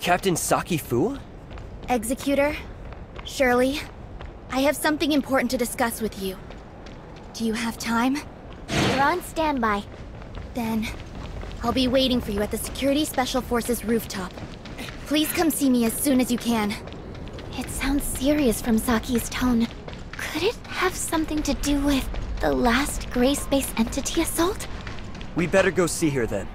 Captain Saki Fu? Executor, Shirley, I have something important to discuss with you. Do you have time? We're on standby. Then, I'll be waiting for you at the Security Special Forces rooftop. Please come see me as soon as you can. It sounds serious from Saki's tone. Could it have something to do with the last gray space entity assault? We better go see her then.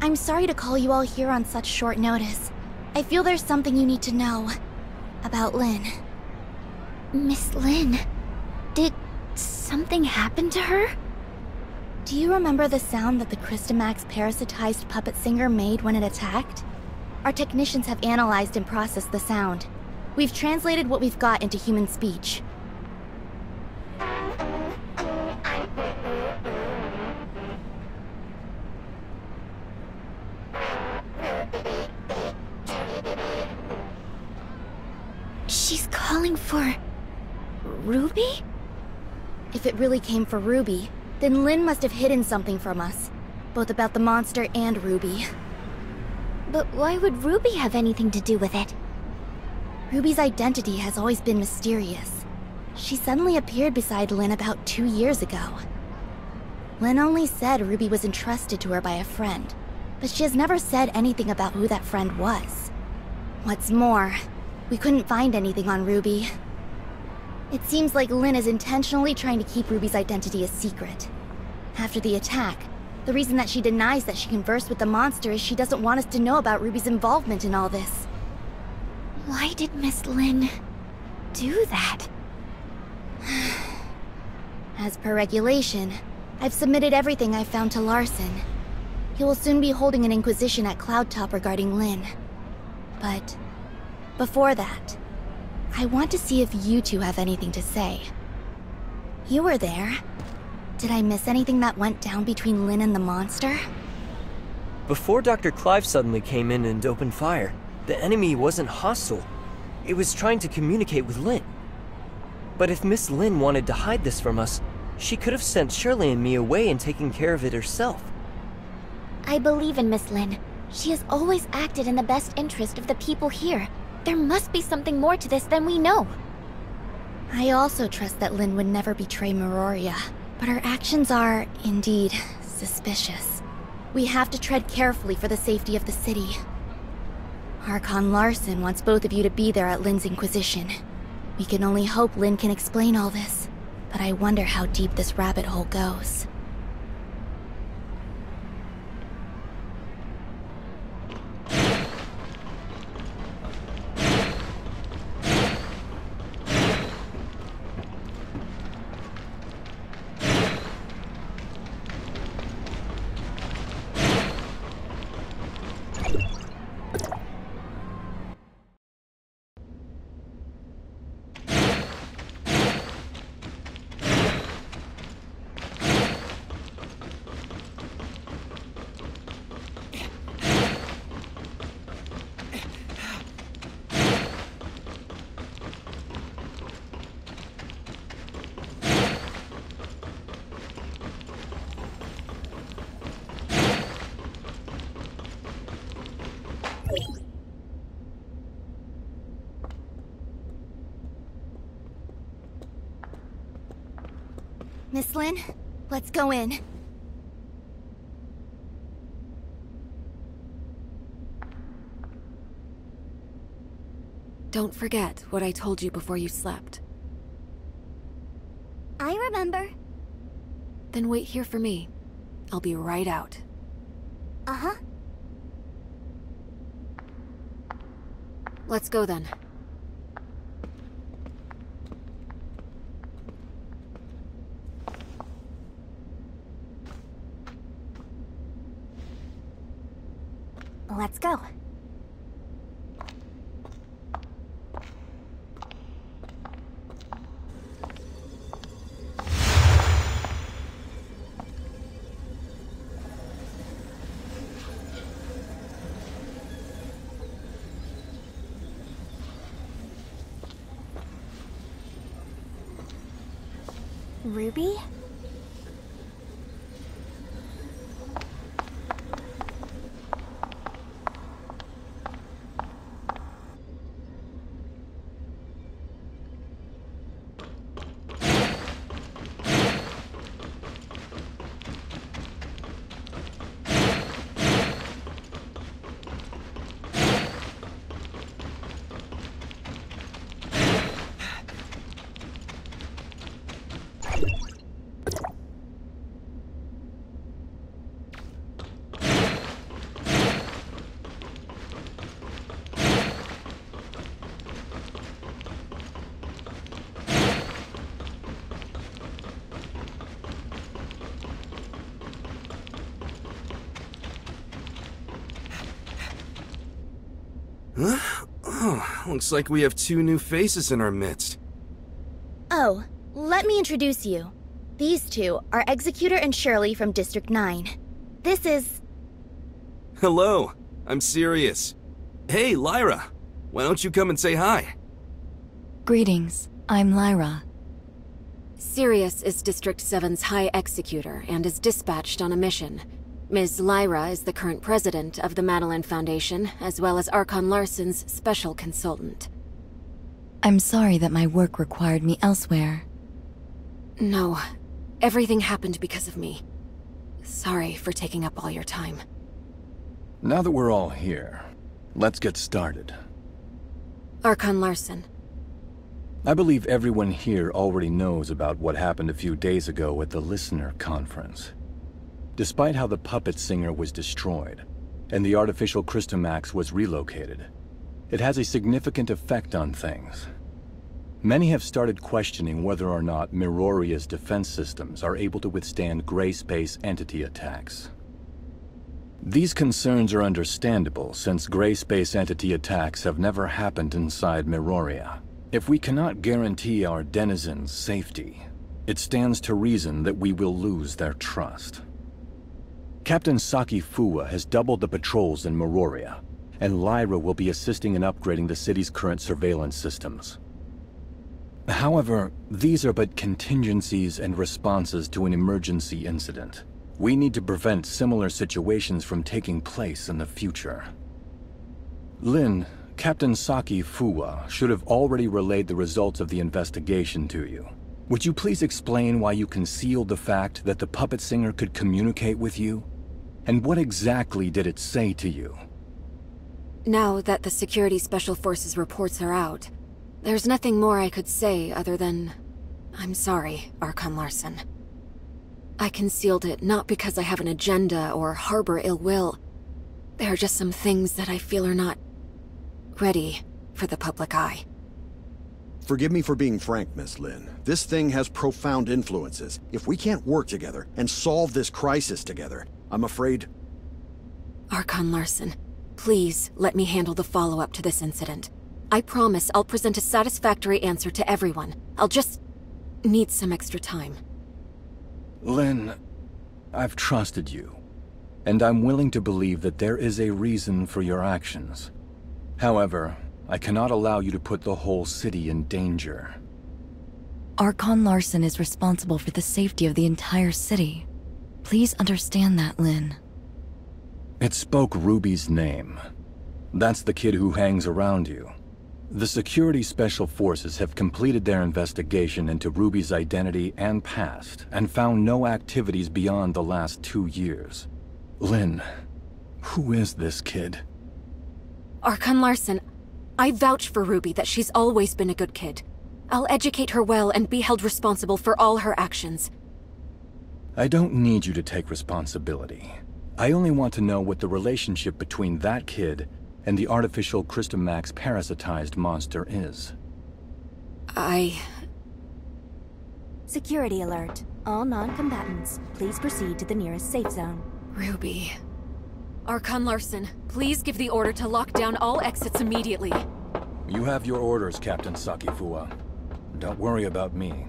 I'm sorry to call you all here on such short notice. I feel there's something you need to know about Lynn. Miss Lynn, did something happen to her? Do you remember the sound that the Christomax parasitized puppet singer made when it attacked? Our technicians have analyzed and processed the sound. We've translated what we've got into human speech. She's calling for Ruby? If it really came for Ruby, then Lynn must have hidden something from us, both about the monster and Ruby. But why would Ruby have anything to do with it? Ruby's identity has always been mysterious. She suddenly appeared beside Lynn about 2 years ago. Lynn only said Ruby was entrusted to her by a friend, but she has never said anything about who that friend was. What's more, we couldn't find anything on Ruby. It seems like Lynn is intentionally trying to keep Ruby's identity a secret. After the attack, the reason that she denies that she conversed with the monster is she doesn't want us to know about Ruby's involvement in all this. Why did Miss Lynn do that? As per regulation, I've submitted everything I found to Larson. He will soon be holding an inquisition at Cloudtop regarding Lynn. But before that, I want to see if you two have anything to say. You were there. Did I miss anything that went down between Lynn and the monster? Before Dr. Clive suddenly came in and opened fire, the enemy wasn't hostile. It was trying to communicate with Lynn. But if Miss Lynn wanted to hide this from us, she could have sent Shirley and me away and taken care of it herself. I believe in Miss Lynn. She has always acted in the best interest of the people here. There must be something more to this than we know. I also trust that Lynn would never betray Meroria, but her actions are, indeed, suspicious. We have to tread carefully for the safety of the city. Archon Larson wants both of you to be there at Lynn's Inquisition. We can only hope Lynn can explain all this, but I wonder how deep this rabbit hole goes. Miss Lynn, Let's go in. Don't forget what I told you before you slept. I remember. Then wait here for me. I'll be right out. Uh-huh. Let's go then. Let's go. Ruby? Huh? Oh, looks like we have two new faces in our midst. Oh, let me introduce you. These two are Executor and Shirley from District 9. This is... Hello, I'm Sirius. Hey, Lyra. Why don't you come and say hi? Greetings, I'm Lyra. Sirius is District 7's High Executor and is dispatched on a mission. Ms. Lyra is the current president of the Madeline Foundation, as well as Archon Larson's special consultant. I'm sorry that my work required me elsewhere. No, everything happened because of me. Sorry for taking up all your time. Now that we're all here, let's get started. Archon Larson. I believe everyone here already knows about what happened a few days ago at the Listener Conference. Despite how the puppet singer was destroyed, and the artificial Christomax was relocated, it has a significant effect on things. Many have started questioning whether or not Miroria's defense systems are able to withstand gray space entity attacks. These concerns are understandable since gray space entity attacks have never happened inside Miroria. If we cannot guarantee our denizens' safety, it stands to reason that we will lose their trust. Captain Saki Fuwa has doubled the patrols in Miroria, and Lyra will be assisting in upgrading the city's current surveillance systems. However, these are but contingencies and responses to an emergency incident. We need to prevent similar situations from taking place in the future. Lin, Captain Saki Fuwa should have already relayed the results of the investigation to you. Would you please explain why you concealed the fact that the puppet singer could communicate with you? And what exactly did it say to you? Now that the Security Special Forces reports are out, there's nothing more I could say other than... I'm sorry, Archon Larson. I concealed it not because I have an agenda or harbor ill will. There are just some things that I feel are not ready for the public eye. Forgive me for being frank, Miss Lin. This thing has profound influences. If we can't work together and solve this crisis together, I'm afraid... Archon Larson, please let me handle the follow-up to this incident. I promise I'll present a satisfactory answer to everyone. I'll just need some extra time. Lin, I've trusted you, and I'm willing to believe that there is a reason for your actions. However, I cannot allow you to put the whole city in danger. Archon Larson is responsible for the safety of the entire city. Please understand that, Lin. It spoke Ruby's name. That's the kid who hangs around you. The Security Special Forces have completed their investigation into Ruby's identity and past, and found no activities beyond the last 2 years. Lynn, who is this kid? Archon Larson, I vouch for Ruby that she's always been a good kid. I'll educate her well and be held responsible for all her actions. I don't need you to take responsibility. I only want to know what the relationship between that kid and the artificial Christomax parasitized monster is. Security alert. All non-combatants, please proceed to the nearest safe zone. Ruby. Archon Larson, please give the order to lock down all exits immediately. You have your orders, Captain Sakifua. Don't worry about me.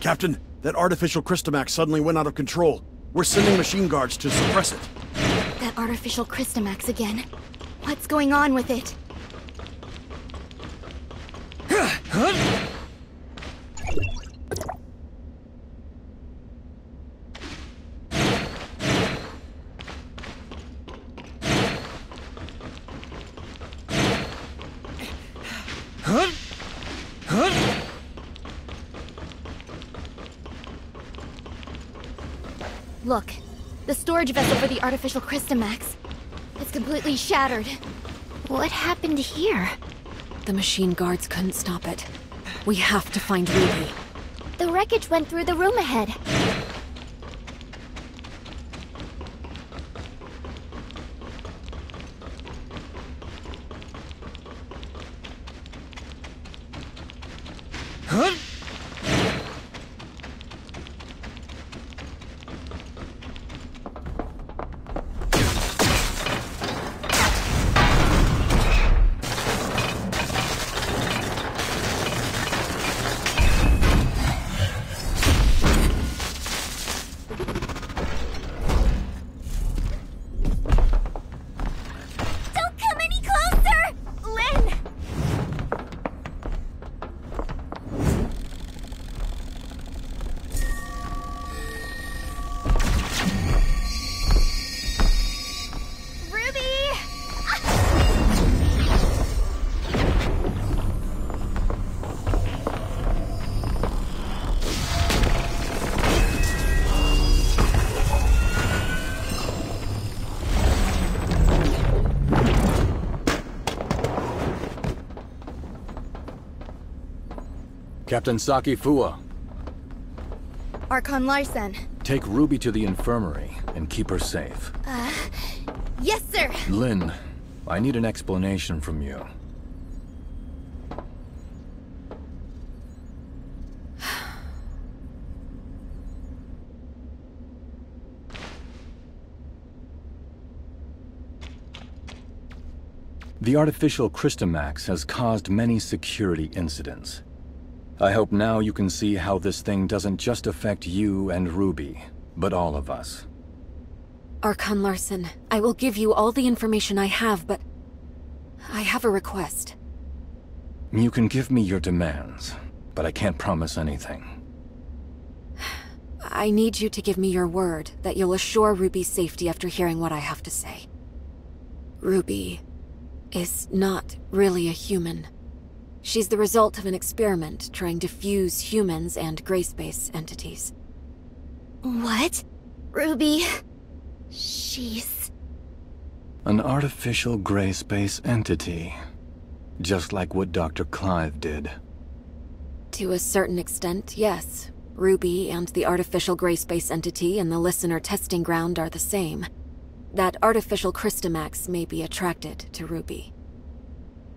Captain, that artificial Christomax suddenly went out of control. We're sending machine guards to suppress it. That artificial Christomax again. What's going on with it? Look, the storage vessel for the artificial Christomax. It's completely shattered. What happened here? The machine guards couldn't stop it. We have to find Ruby. The wreckage went through the room ahead. Captain Sakifua, Archon Larson. take Ruby to the infirmary and keep her safe. Yes, sir! Lynn, I need an explanation from you. The artificial Christomax has caused many security incidents. I hope now you can see how this thing doesn't just affect you and Ruby, but all of us. Archon Larson, I will give you all the information I have, but I have a request. You can give me your demands, but I can't promise anything. I need you to give me your word that you'll assure Ruby's safety after hearing what I have to say. Ruby is not really a human. She's the result of an experiment trying to fuse humans and gray space entities. What? Ruby? She's... An artificial gray space entity. Just like what Dr. Clive did. To a certain extent, yes. Ruby and the artificial gray space entity in the listener testing ground are the same. That artificial Christomax may be attracted to Ruby.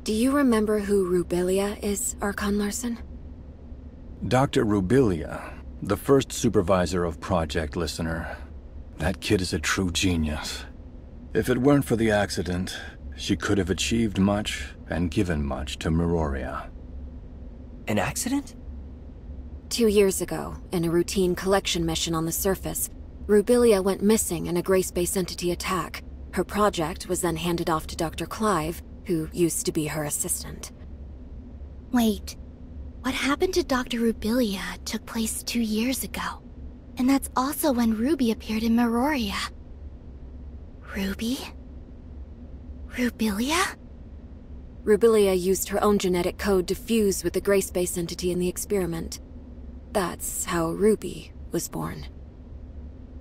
Do you remember who Rubilia is, Archon Larson? Dr. Rubilia, the first supervisor of Project Listener. That kid is a true genius. If it weren't for the accident, she could have achieved much and given much to Meroria. An accident? 2 years ago, in a routine collection mission on the surface, Rubilia went missing in a gray space entity attack. Her project was then handed off to Dr. Clive, who used to be her assistant. Wait, what happened to Dr. Rubilia took place 2 years ago. And that's also when Ruby appeared in Meroria. Ruby? Rubilia? Rubilia used her own genetic code to fuse with the gray space entity in the experiment. That's how Ruby was born.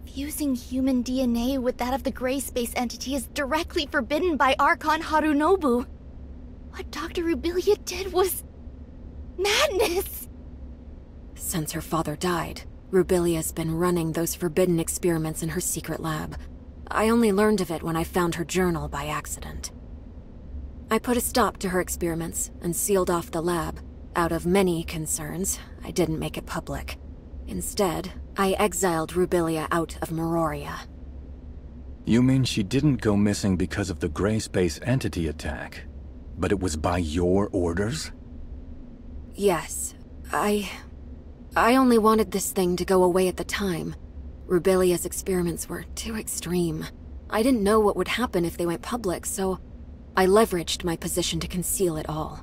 Fusing human DNA with that of the gray space entity is directly forbidden by Archon Harunobu. What Dr. Rubilia did was... madness! Since her father died, Rubilia's been running those forbidden experiments in her secret lab. I only learned of it when I found her journal by accident. I put a stop to her experiments and sealed off the lab. Out of many concerns, I didn't make it public. Instead, I exiled Rubilia out of Meroria. You mean she didn't go missing because of the gray space entity attack, but it was by your orders? Yes. I only wanted this thing to go away at the time. Rubilia's experiments were too extreme. I didn't know what would happen if they went public, so I leveraged my position to conceal it all.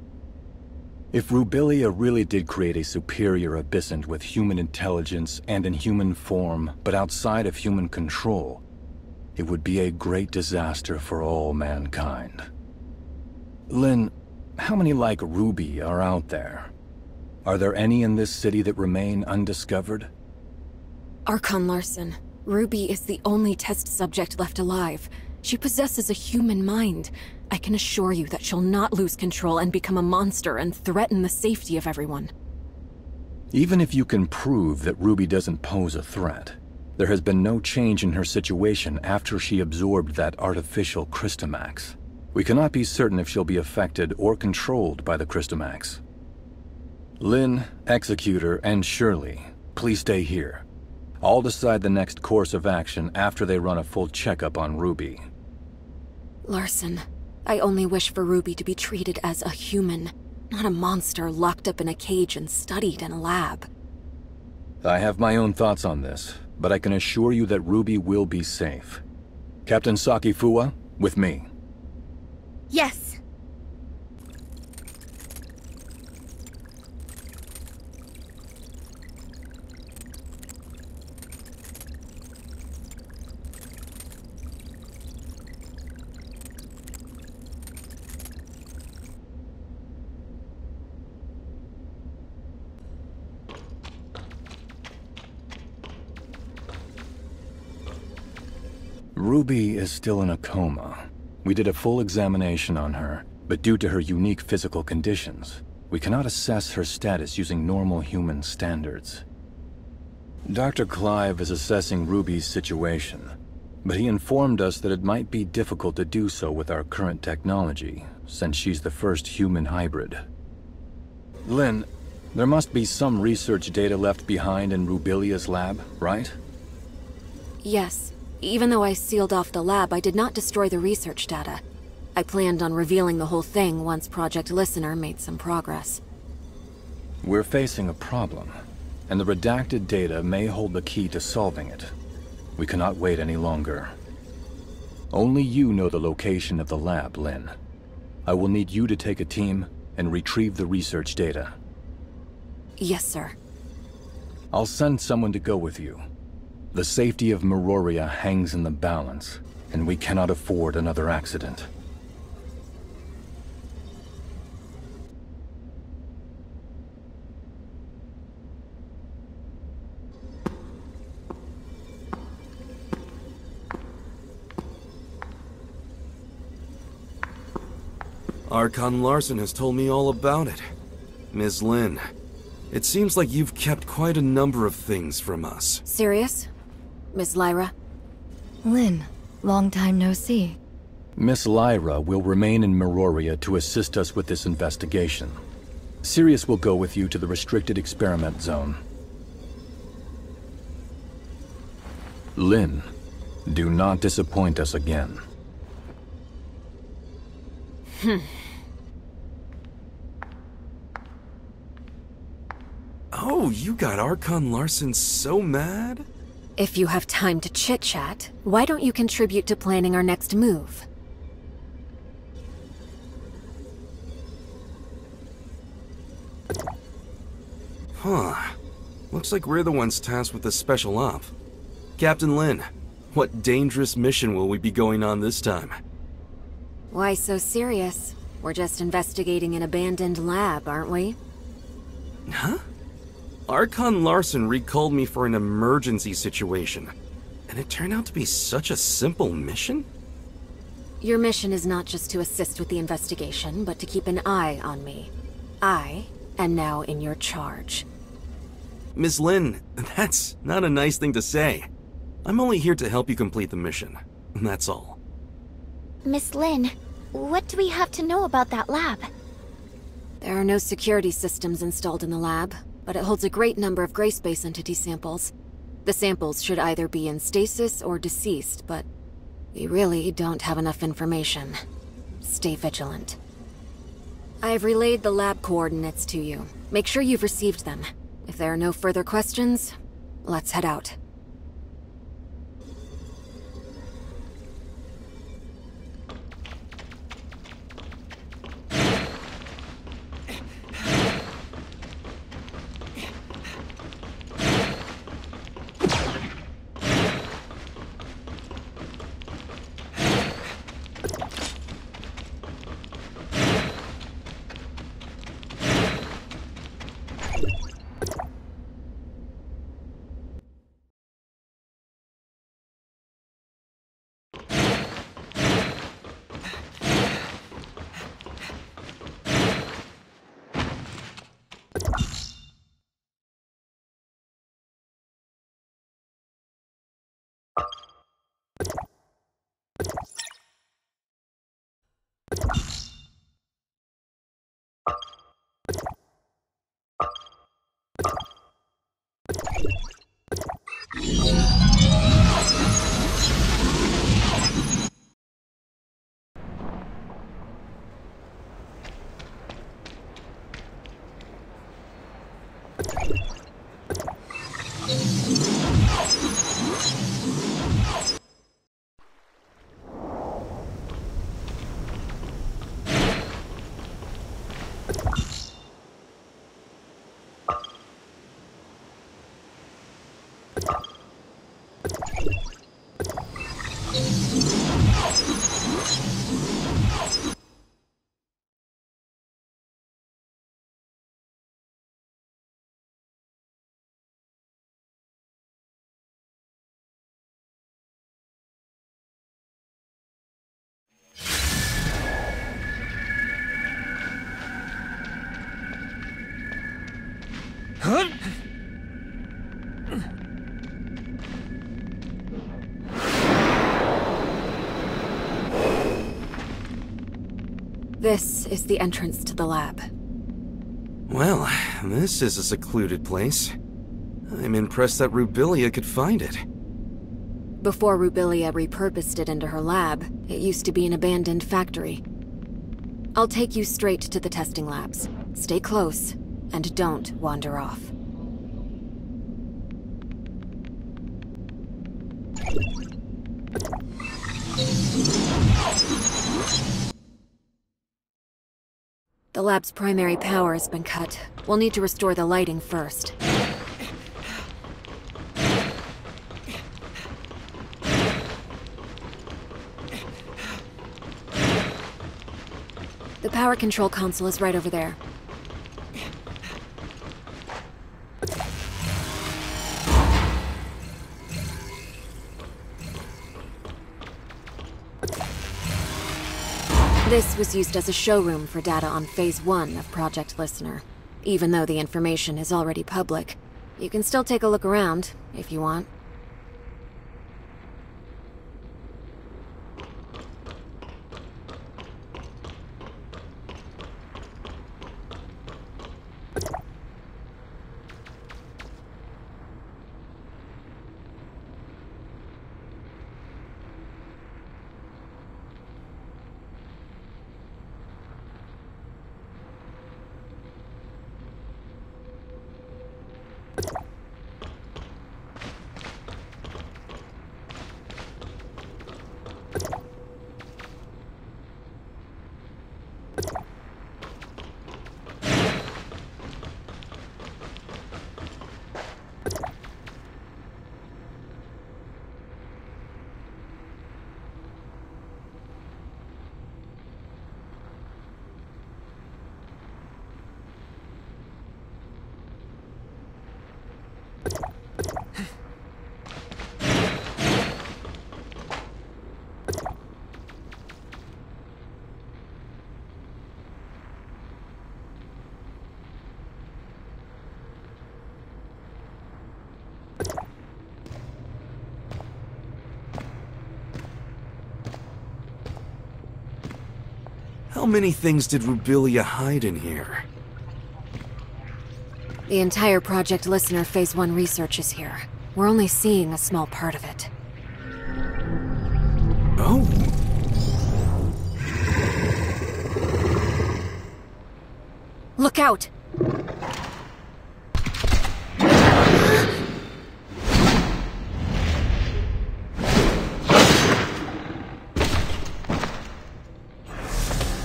If Rubilia really did create a superior abyssant with human intelligence and in human form, but outside of human control, it would be a great disaster for all mankind. Lynn, how many like Ruby are out there? Are there any in this city that remain undiscovered? Archon Larson, Ruby is the only test subject left alive. She possesses a human mind. I can assure you that she'll not lose control and become a monster and threaten the safety of everyone. Even if you can prove that Ruby doesn't pose a threat, there has been no change in her situation after she absorbed that artificial Crystamax. We cannot be certain if she'll be affected or controlled by the Crystamax. Lynn, Executor, and Shirley, please stay here. I'll decide the next course of action after they run a full checkup on Ruby. Larson, I only wish for Ruby to be treated as a human, not a monster locked up in a cage and studied in a lab. I have my own thoughts on this, but I can assure you that Ruby will be safe. Captain Sakifua, with me. Yes. Ruby is still in a coma. We did a full examination on her, but due to her unique physical conditions, we cannot assess her status using normal human standards. Dr. Clive is assessing Ruby's situation, but he informed us that it might be difficult to do so with our current technology, since she's the first human hybrid. Lynn, there must be some research data left behind in Rubilia's lab, right? Yes. Even though I sealed off the lab, I did not destroy the research data. I planned on revealing the whole thing once Project Listener made some progress. We're facing a problem, and the redacted data may hold the key to solving it. We cannot wait any longer. Only you know the location of the lab, Lynn. I will need you to take a team and retrieve the research data. Yes, sir. I'll send someone to go with you. The safety of Meroria hangs in the balance, and we cannot afford another accident. Archon Larson has told me all about it. Ms. Lin, it seems like you've kept quite a number of things from us. Serious? Miss Lyra? Lynn, long time no see. Miss Lyra will remain in Meroria to assist us with this investigation. Sirius will go with you to the restricted experiment zone. Lynn, do not disappoint us again. Oh, you got Archon Larson so mad? If you have time to chit-chat, why don't you contribute to planning our next move? Huh. Looks like we're the ones tasked with the special op. Captain Lin, What dangerous mission will we be going on this time? Why so serious? We're just investigating an abandoned lab, aren't we? Huh? Archon Larson recalled me for an emergency situation, and it turned out to be such a simple mission? Your mission is not just to assist with the investigation, but to keep an eye on me. I am now in your charge. Ms. Lin, that's not a nice thing to say. I'm only here to help you complete the mission, that's all. Miss Lin, what do we have to know about that lab? There are no security systems installed in the lab, but it holds a great number of gray space entity samples. The samples should either be in stasis or deceased, but we really don't have enough information. Stay vigilant. I have relayed the lab coordinates to you. Make sure you've received them. If there are no further questions, let's head out. Huh? This is the entrance to the lab. Well, this is a secluded place. I'm impressed that Rubilia could find it. Before Rubilia repurposed it into her lab, it used to be an abandoned factory. I'll take you straight to the testing labs. Stay close, and don't wander off. The lab's primary power has been cut. We'll need to restore the lighting first. The power control console is right over there. This was used as a showroom for data on Phase 1 of Project Listener. Even though the information is already public, you can still take a look around, if you want. How many things did Rubilia hide in here? The entire Project Listener Phase 1 research is here. We're only seeing a small part of it. Oh. Look out!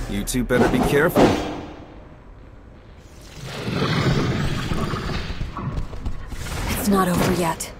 You two better be careful. It's not over yet.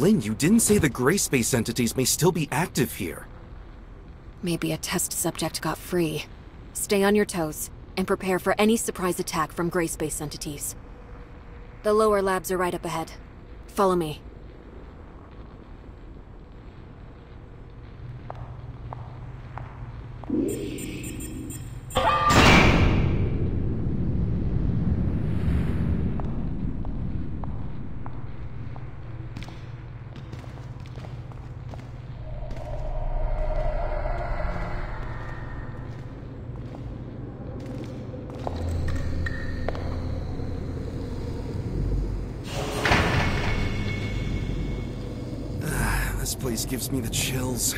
Lynn, you didn't say the gray space entities may still be active here. Maybe a test subject got free. Stay on your toes, and prepare for any surprise attack from gray space entities. The lower labs are right up ahead. Follow me. This place gives me the chills.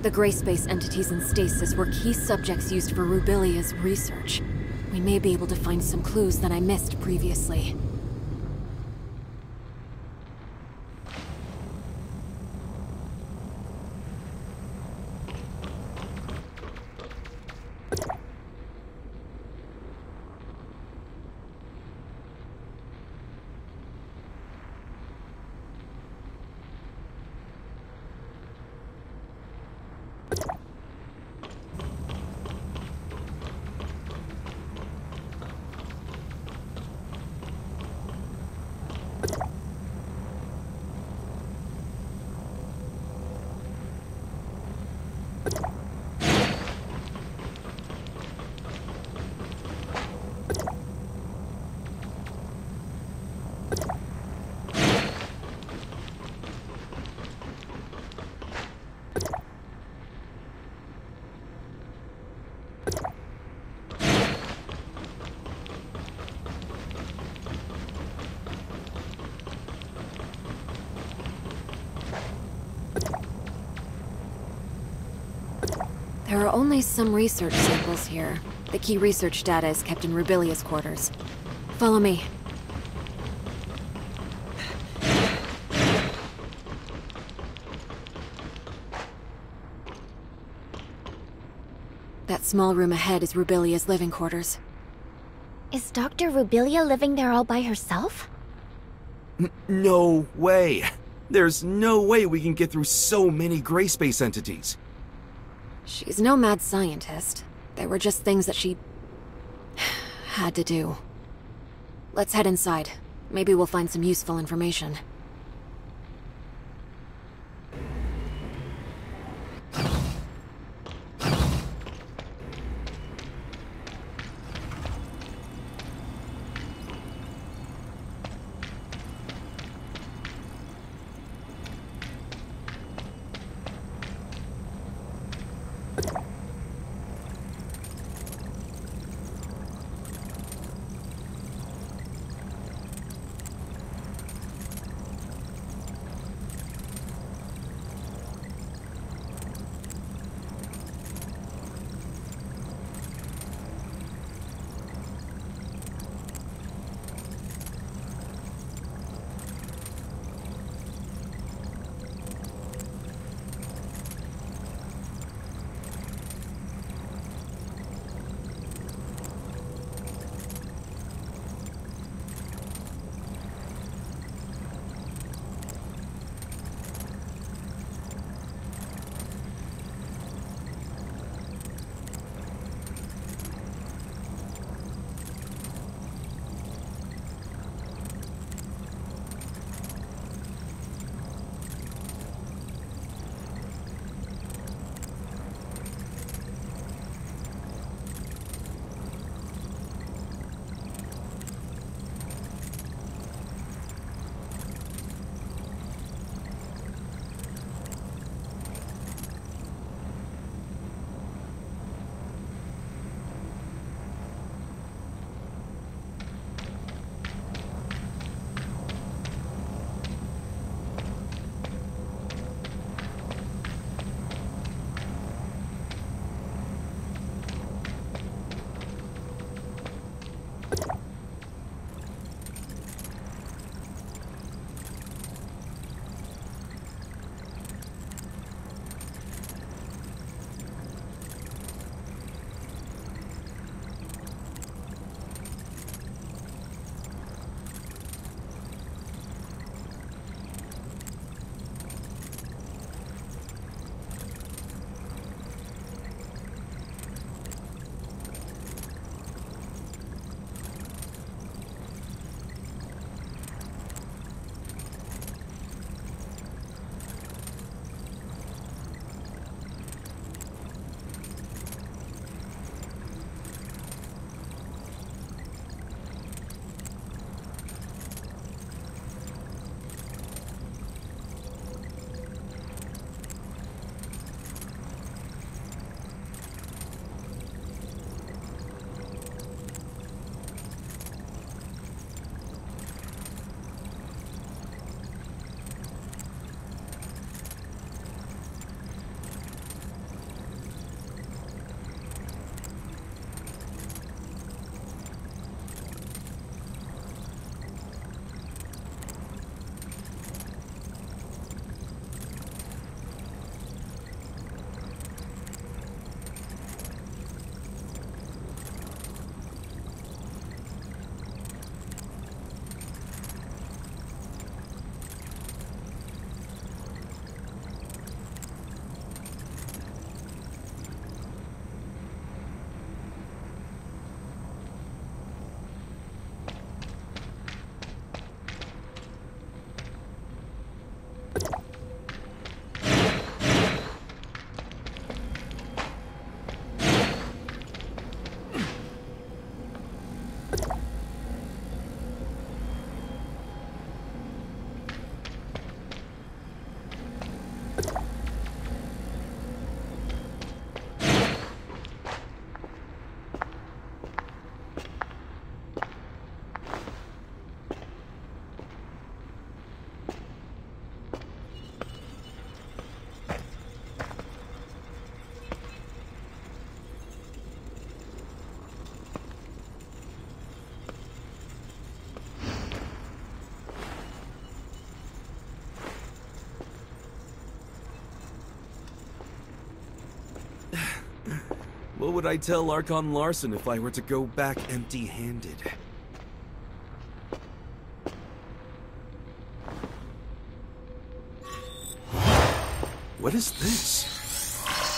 The gray space entities in stasis were key subjects used for Rubilia's research. We may be able to find some clues that I missed previously. There are only some research samples here. The key research data is kept in Rubilia's quarters. Follow me. That small room ahead is Rubilia's living quarters. Is Dr. Rubilia living there all by herself? No way! There's no way we can get through so many gray space entities. She's no mad scientist. They were just things that she had to do. Let's head inside. Maybe we'll find some useful information. What would I tell Archon Larson if I were to go back empty-handed? What is this?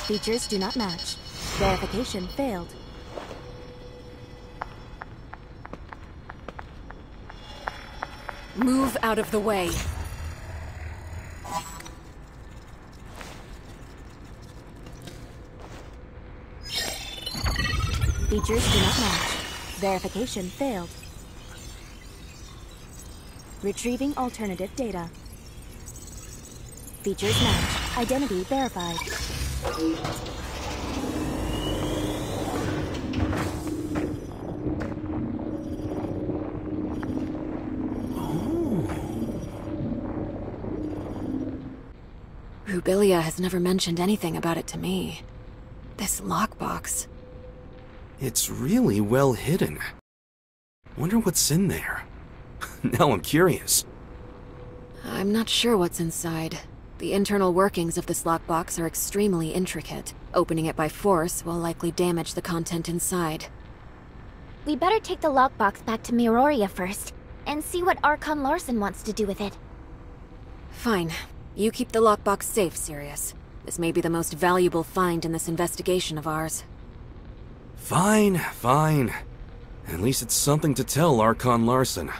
Features do not match. Verification failed. Move out of the way. Features do not match. Verification failed. Retrieving alternative data. Features match. Identity verified. Rubilia has never mentioned anything about it to me. This lockbox. It's really well hidden. Wonder what's in there. Now I'm curious. I'm not sure what's inside. The internal workings of this lockbox are extremely intricate. Opening it by force will likely damage the content inside. We better take the lockbox back to Miroria first, and see what Archon Larson wants to do with it. Fine. You keep the lockbox safe, Sirius. This may be the most valuable find in this investigation of ours. Fine, fine. At least it's something to tell Archon Larson.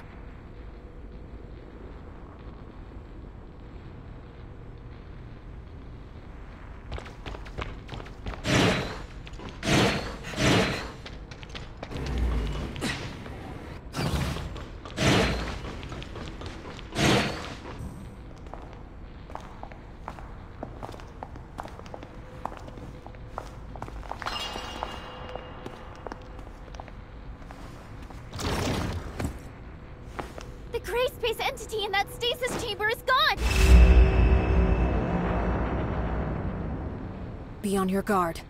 The gray space entity in that stasis chamber is gone! Be on your guard.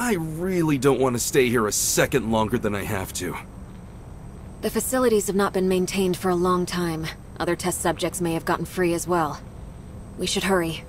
I really don't want to stay here a second longer than I have to. The facilities have not been maintained for a long time. Other test subjects may have gotten free as well. We should hurry.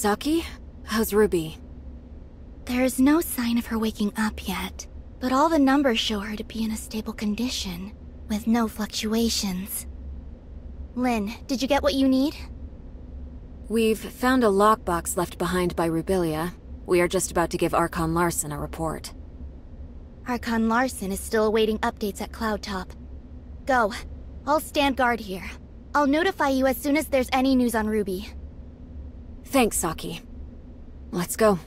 Saki? How's Ruby? There's no sign of her waking up yet, but all the numbers show her to be in a stable condition, with no fluctuations. Lynn, did you get what you need? We've found a lockbox left behind by Rubilia. We are just about to give Archon Larson a report. Archon Larson is still awaiting updates at Cloud Top. Go. I'll stand guard here. I'll notify you as soon as there's any news on Ruby. Thanks, Saki. Let's go.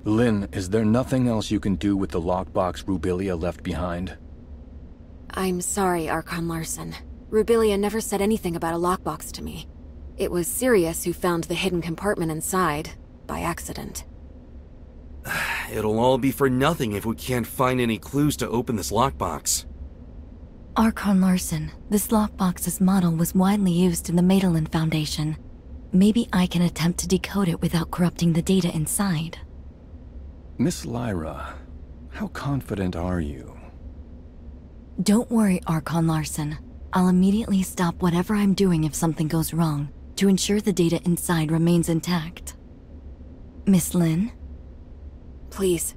Lynn, is there nothing else you can do with the lockbox Rubilia left behind? I'm sorry, Archon Larson. Rubilia never said anything about a lockbox to me. It was Sirius who found the hidden compartment inside, by accident. It'll all be for nothing if we can't find any clues to open this lockbox. Archon Larson, this lockbox's model was widely used in the Madelin Foundation. Maybe I can attempt to decode it without corrupting the data inside. Miss Lyra, how confident are you? Don't worry, Archon Larson. I'll immediately stop whatever I'm doing if something goes wrong, to ensure the data inside remains intact. Miss Lynn? Please.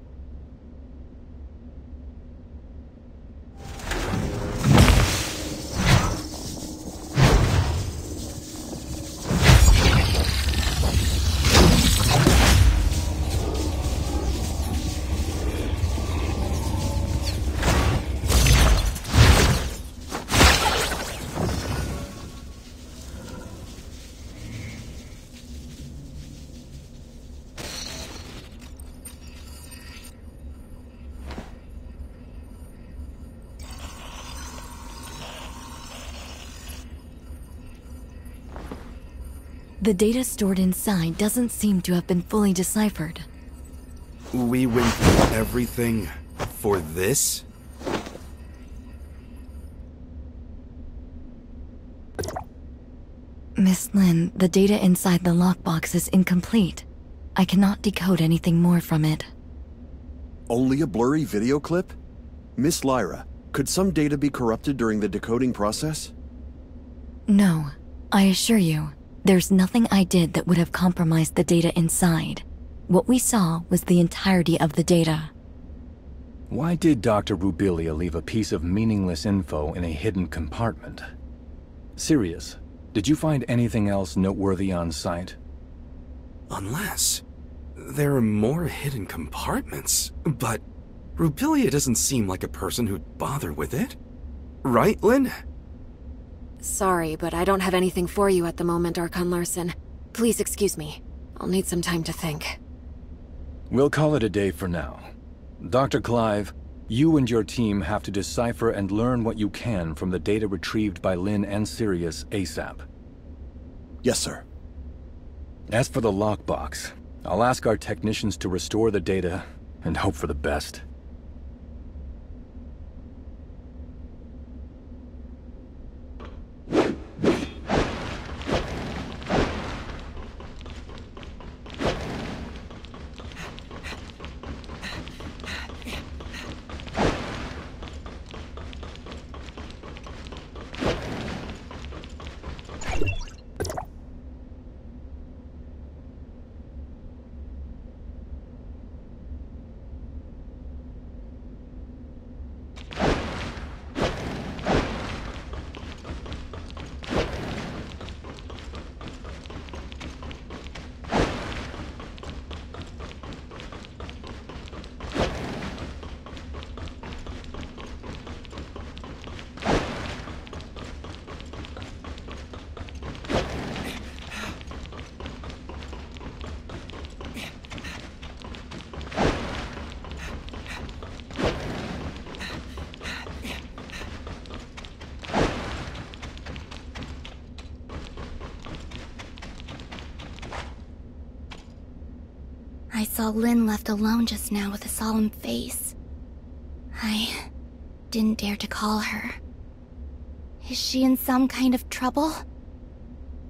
The data stored inside doesn't seem to have been fully deciphered. We went through everything for this? Miss Lynn, the data inside the lockbox is incomplete. I cannot decode anything more from it. Only a blurry video clip? Miss Lyra, could some data be corrupted during the decoding process? No, I assure you, there's nothing I did that would have compromised the data inside. What we saw was the entirety of the data. Why did Dr. Rubilia leave a piece of meaningless info in a hidden compartment? Sirius, did you find anything else noteworthy on site? Unless there are more hidden compartments, but Rubilia doesn't seem like a person who'd bother with it. Right, Lynn? Sorry, but I don't have anything for you at the moment, Archon Larson. Please excuse me. I'll need some time to think. We'll call it a day for now. Dr. Clive, you and your team have to decipher and learn what you can from the data retrieved by Lynn and Sirius ASAP. Yes, sir. As for the lockbox, I'll ask our technicians to restore the data and hope for the best. I saw Lynn left alone just now with a solemn face. I didn't dare to call her. Is she in some kind of trouble?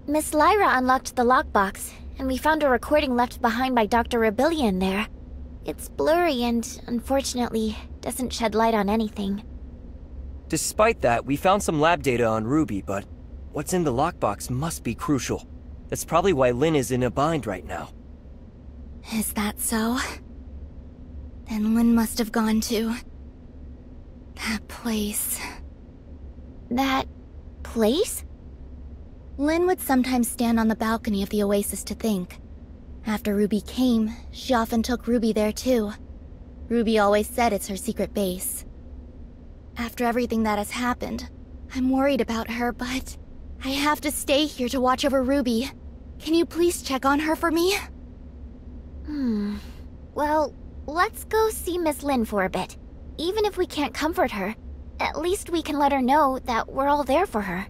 Miss Lyra unlocked the lockbox, and we found a recording left behind by Dr. Rubilia in there. It's blurry and, unfortunately, doesn't shed light on anything. Despite that, we found some lab data on Ruby, but what's in the lockbox must be crucial. That's probably why Lynn is in a bind right now. Is that so? Then Lynn must have gone to that place. That place? Lynn would sometimes stand on the balcony of the oasis to think. After Ruby came, she often took Ruby there too. Ruby always said it's her secret base. After everything that has happened, I'm worried about her, but I have to stay here to watch over Ruby. Can you please check on her for me? Well, let's go see Miss Lin for a bit. Even if we can't comfort her, at least we can let her know that we're all there for her.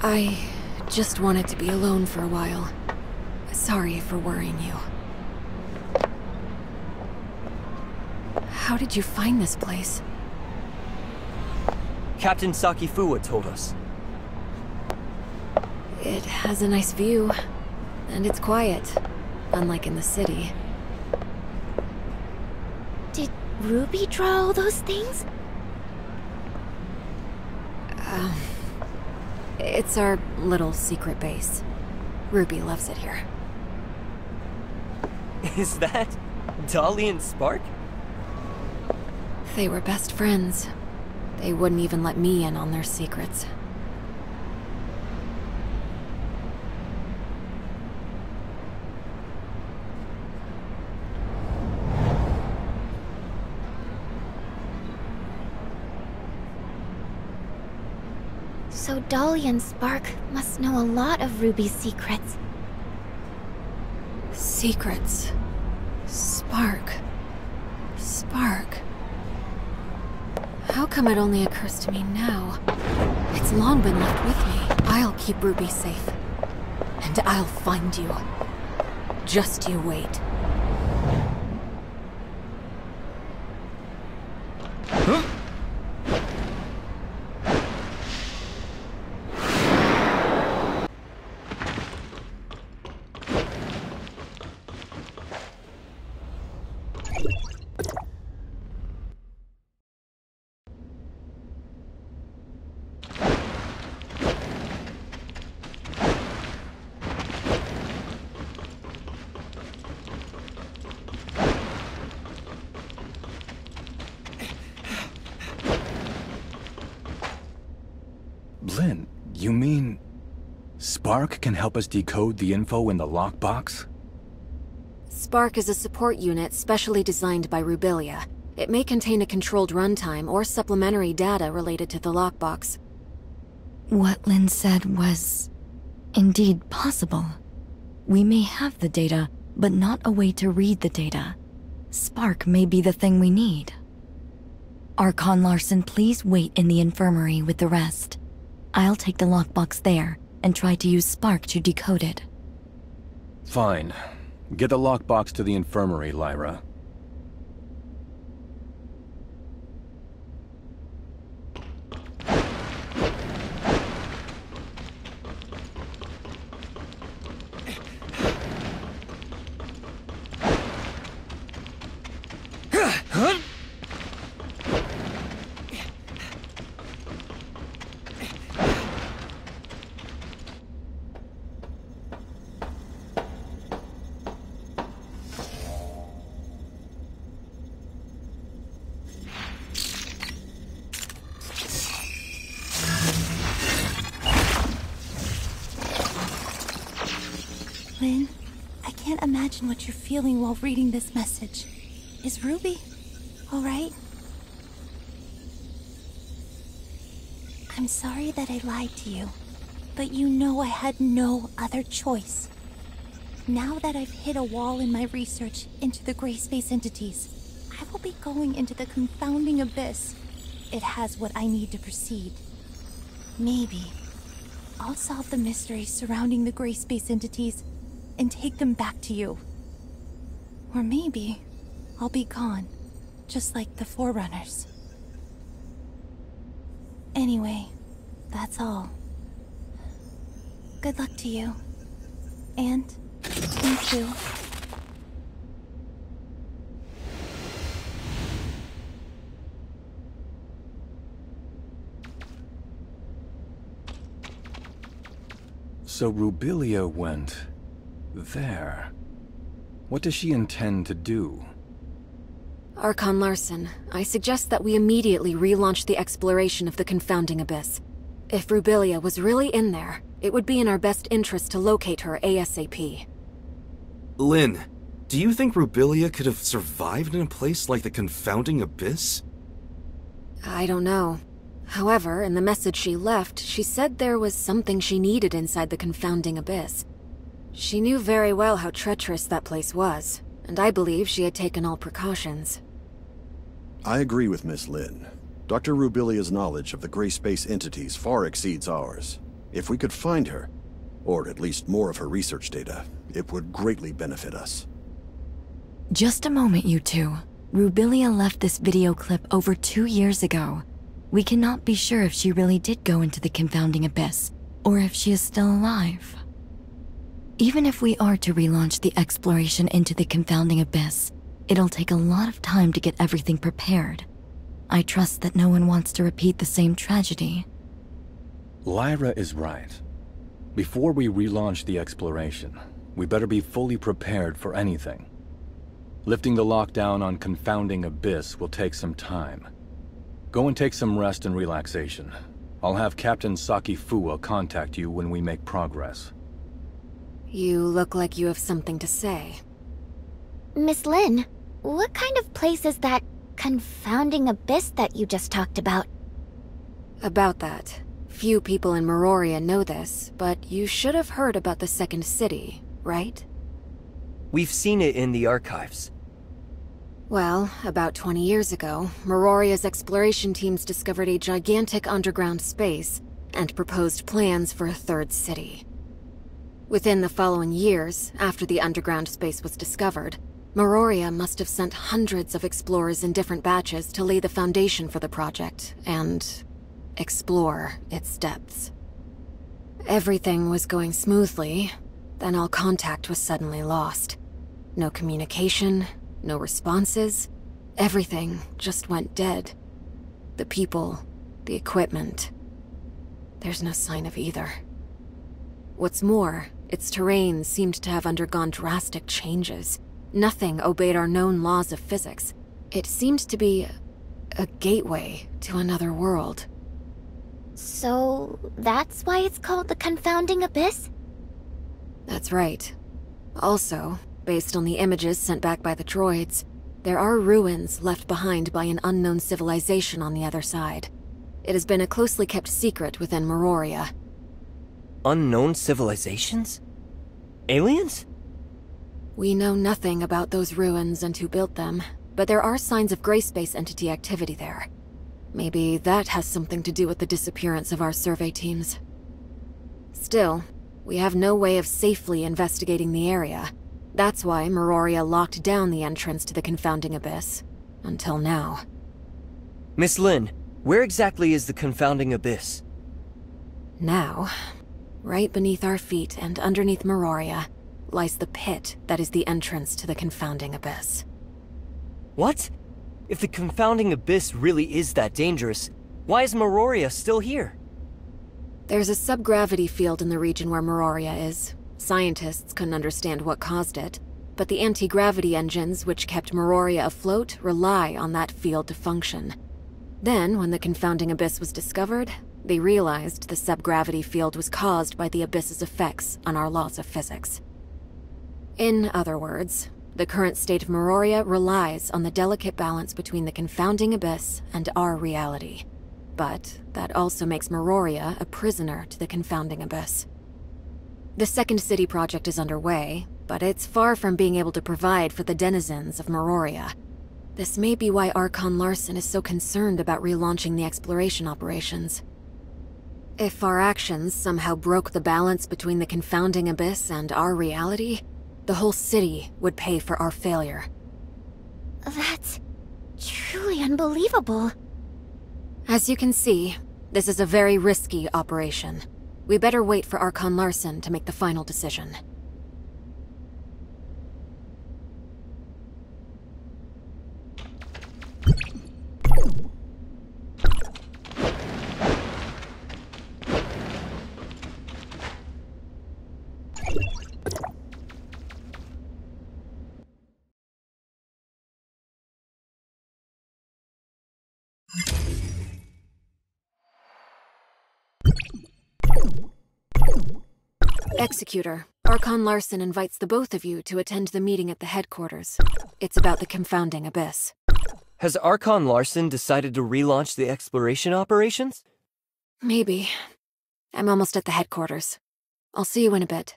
I just wanted to be alone for a while. Sorry for worrying you. How did you find this place? Captain Sakifuwa told us. It has a nice view, and it's quiet, unlike in the city. Did Ruby draw all those things? It's our little secret base. Ruby loves it here. Is that Dolly and Spark? They were best friends. They wouldn't even let me in on their secrets. So Dolly and Spark must know a lot of Ruby's secrets. Secrets. Spark. Spark. How come it only occurs to me now? It's long been left with me. I'll keep Ruby safe. And I'll find you. Just you wait. Lin, you mean... Spark can help us decode the info in the lockbox? Spark is a support unit specially designed by Rubilia. It may contain a controlled runtime or supplementary data related to the lockbox. What Lin said was indeed possible. We may have the data, but not a way to read the data. Spark may be the thing we need. Archon Larson, please wait in the infirmary with the rest. I'll take the lockbox there and try to use Spark to decode it. Fine. Get the lockbox to the infirmary, Lyra. Lin, I can't imagine what you're feeling while reading this message. Is Ruby all right? I'm sorry that I lied to you, but you know I had no other choice. Now that I've hit a wall in my research into the gray space entities, I will be going into the confounding abyss. It has what I need to proceed. Maybe I'll solve the mysteries surrounding the gray space entities and take them back to you. Or maybe I'll be gone, just like the Forerunners. Anyway, that's all. Good luck to you. And you too. So Rubilia went there. What does she intend to do? Archon Larson, I suggest that we immediately relaunch the exploration of the confounding abyss. If Rubilia was really in there, it would be in our best interest to locate her ASAP. Lynn, do you think Rubilia could have survived in a place like the confounding abyss? I don't know. However, in the message she left, she said there was something she needed inside the confounding abyss. She knew very well how treacherous that place was, and I believe she had taken all precautions. I agree with Miss Lynn. Dr. Rubilia's knowledge of the gray space entities far exceeds ours. If we could find her, or at least more of her research data, it would greatly benefit us. Just a moment, you two. Rubilia left this video clip over 2 years ago. We cannot be sure if she really did go into the confounding abyss, or if she is still alive. Even if we are to relaunch the exploration into the confounding abyss, it'll take a lot of time to get everything prepared. I trust that no one wants to repeat the same tragedy. Lyra is right. Before we relaunch the exploration, we better be fully prepared for anything. Lifting the lockdown on confounding abyss will take some time. Go and take some rest and relaxation. I'll have Captain Saki Fuwa contact you when we make progress. You look like you have something to say. Miss Lynn, what kind of place is that confounding abyss that you just talked about? About that. Few people in Meroria know this, but you should have heard about the second city, right? We've seen it in the archives. Well, about 20 years ago, Meroria's exploration teams discovered a gigantic underground space and proposed plans for a third city. Within the following years, after the underground space was discovered, Meroria must have sent hundreds of explorers in different batches to lay the foundation for the project and explore its depths. Everything was going smoothly, then all contact was suddenly lost. No communication, no responses, everything just went dead. The people, the equipment. There's no sign of either. What's more, its terrain seemed to have undergone drastic changes. Nothing obeyed our known laws of physics. It seemed to be a gateway to another world. So, that's why it's called the confounding abyss? That's right. Also, based on the images sent back by the droids, there are ruins left behind by an unknown civilization on the other side. It has been a closely kept secret within Meroria. Unknown civilizations? Aliens? We know nothing about those ruins and who built them, but there are signs of gray space entity activity there. Maybe that has something to do with the disappearance of our survey teams. Still, we have no way of safely investigating the area. That's why Meroria locked down the entrance to the confounding abyss. Until now. Miss Lynn, where exactly is the confounding abyss? Now, right beneath our feet and underneath Meroria, lies the pit that is the entrance to the confounding abyss. What? If the confounding abyss really is that dangerous, why is Meroria still here? There's a subgravity field in the region where Meroria is. Scientists couldn't understand what caused it, but the anti-gravity engines which kept Meroria afloat rely on that field to function. Then, when the confounding abyss was discovered, they realized the subgravity field was caused by the abyss's effects on our laws of physics. In other words, the current state of Meroria relies on the delicate balance between the confounding abyss and our reality. But that also makes Meroria a prisoner to the confounding abyss. The second city project is underway, but it's far from being able to provide for the denizens of Meroria. This may be why Archon Larson is so concerned about relaunching the exploration operations. If our actions somehow broke the balance between the confounding abyss and our reality, the whole city would pay for our failure. That's truly unbelievable. As you can see, this is a very risky operation. We better wait for Archon Larson to make the final decision. Executor, Archon Larson invites the both of you to attend the meeting at the headquarters. It's about the confounding abyss. Has Archon Larson decided to relaunch the exploration operations? Maybe. I'm almost at the headquarters. I'll see you in a bit.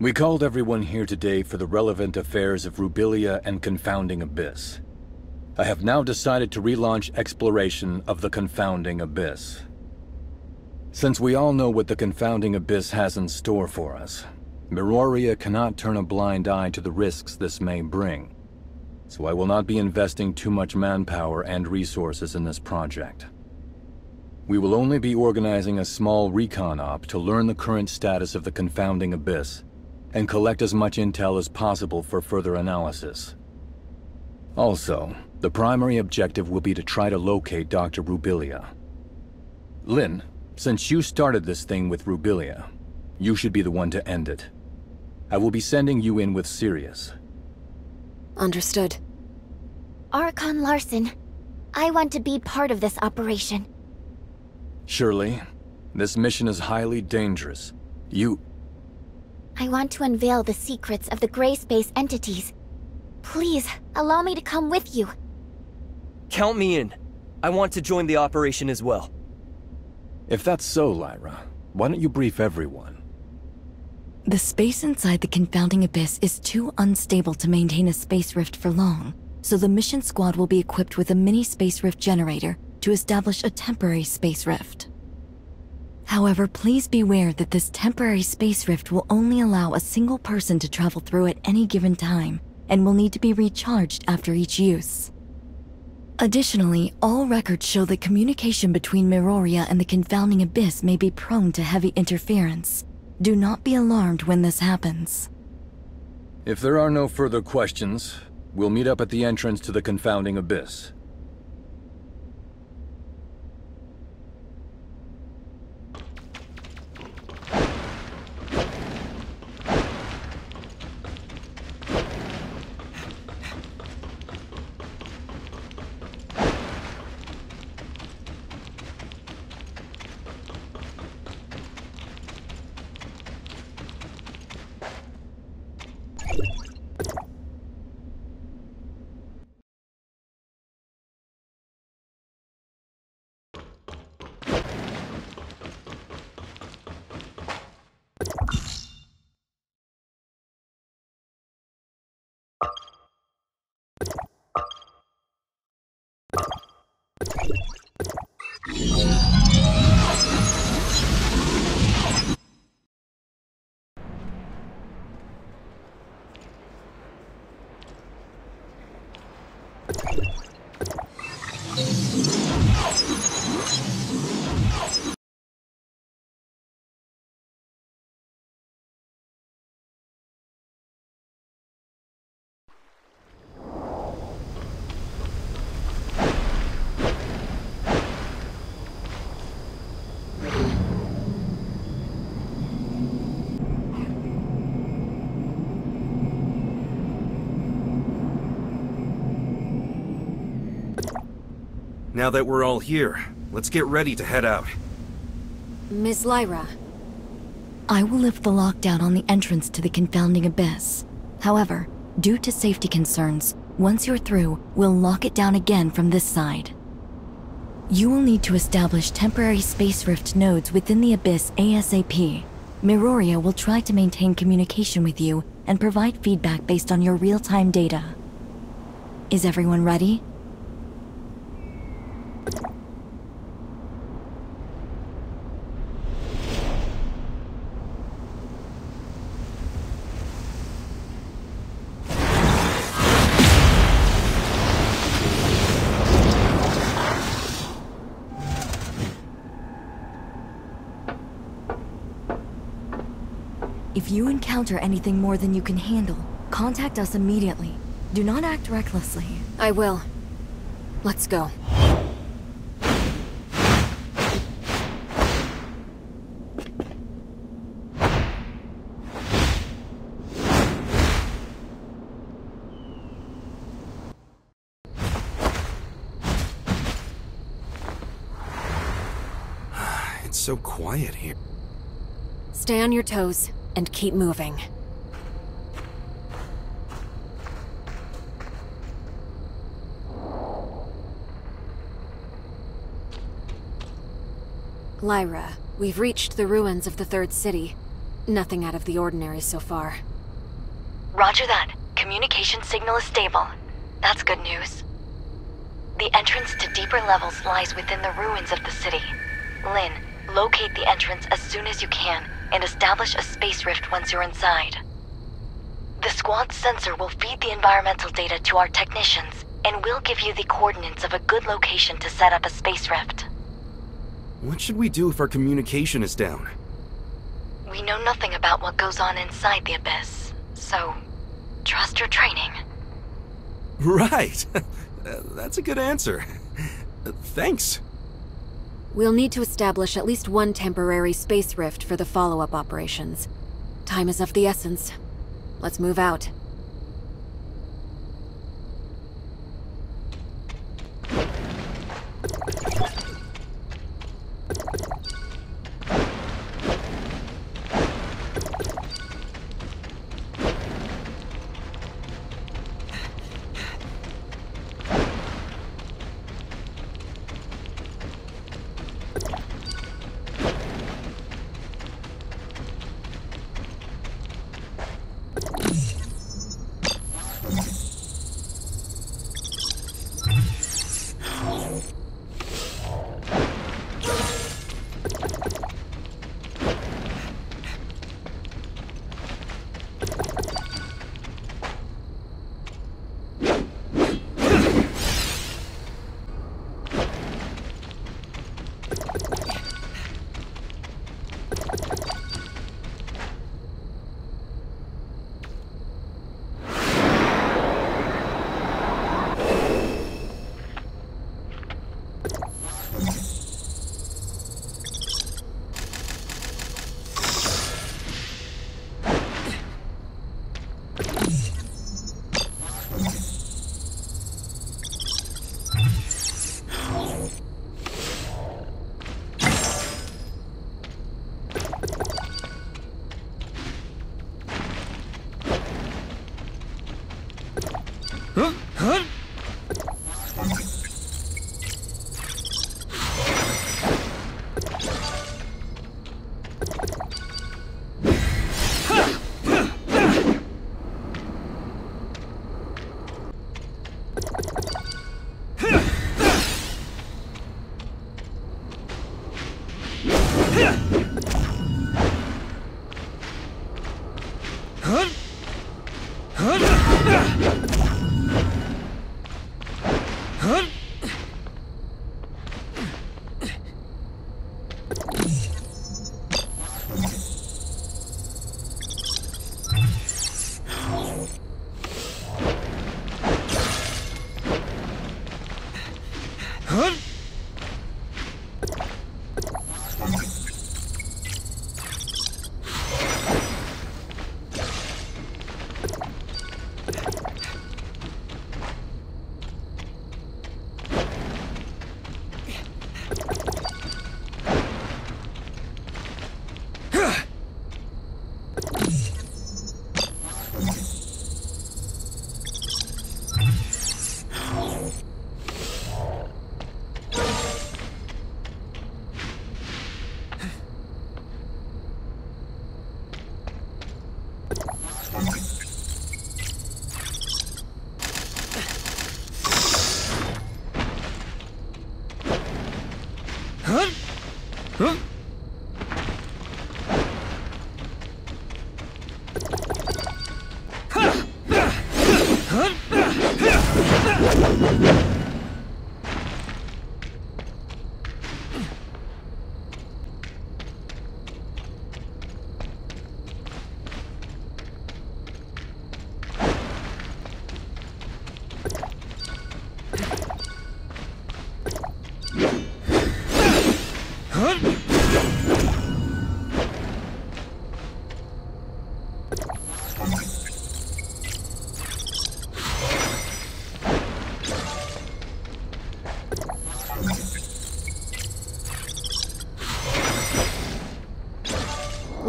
We called everyone here today for the relevant affairs of Rubilia and Confounding Abyss. I have now decided to relaunch exploration of the Confounding Abyss. Since we all know what the Confounding Abyss has in store for us, Meroria cannot turn a blind eye to the risks this may bring. So I will not be investing too much manpower and resources in this project. We will only be organizing a small recon op to learn the current status of the Confounding Abyss and collect as much intel as possible for further analysis. Also, the primary objective will be to try to locate Dr. Rubilia. Lynn, since you started this thing with Rubilia, you should be the one to end it. I will be sending you in with Sirius. Understood. Archon Larson, I want to be part of this operation. Shirley, this mission is highly dangerous. I want to unveil the secrets of the gray space entities. Please, allow me to come with you. Count me in. I want to join the operation as well. If that's so, Lyra, why don't you brief everyone? The space inside the Confounding Abyss is too unstable to maintain a space rift for long, so the mission squad will be equipped with a mini space rift generator to establish a temporary space rift. However, please beware that this temporary space rift will only allow a single person to travel through at any given time, and will need to be recharged after each use. Additionally, all records show that communication between Meroria and the Confounding Abyss may be prone to heavy interference. Do not be alarmed when this happens. If there are no further questions, we'll meet up at the entrance to the Confounding Abyss. Now that we're all here, let's get ready to head out. Ms. Lyra. I will lift the lockdown on the entrance to the confounding abyss. However, due to safety concerns, once you're through, we'll lock it down again from this side. You will need to establish temporary space rift nodes within the abyss ASAP. Miroria will try to maintain communication with you and provide feedback based on your real-time data. Is everyone ready? If you encounter anything more than you can handle, contact us immediately. Do not act recklessly. I will. Let's go. It's so quiet here. Stay on your toes and keep moving. Lyra, we've reached the ruins of the Third City. Nothing out of the ordinary so far. Roger that. Communication signal is stable. That's good news. The entrance to deeper levels lies within the ruins of the city. Lynn, locate the entrance as soon as you can and establish a space rift once you're inside. The squad's sensor will feed the environmental data to our technicians, and we'll give you the coordinates of a good location to set up a space rift. What should we do if our communication is down? We know nothing about what goes on inside the Abyss, so trust your training. Right! That's a good answer. Thanks. We'll need to establish at least one temporary space rift for the follow-up operations. Time is of the essence. Let's move out.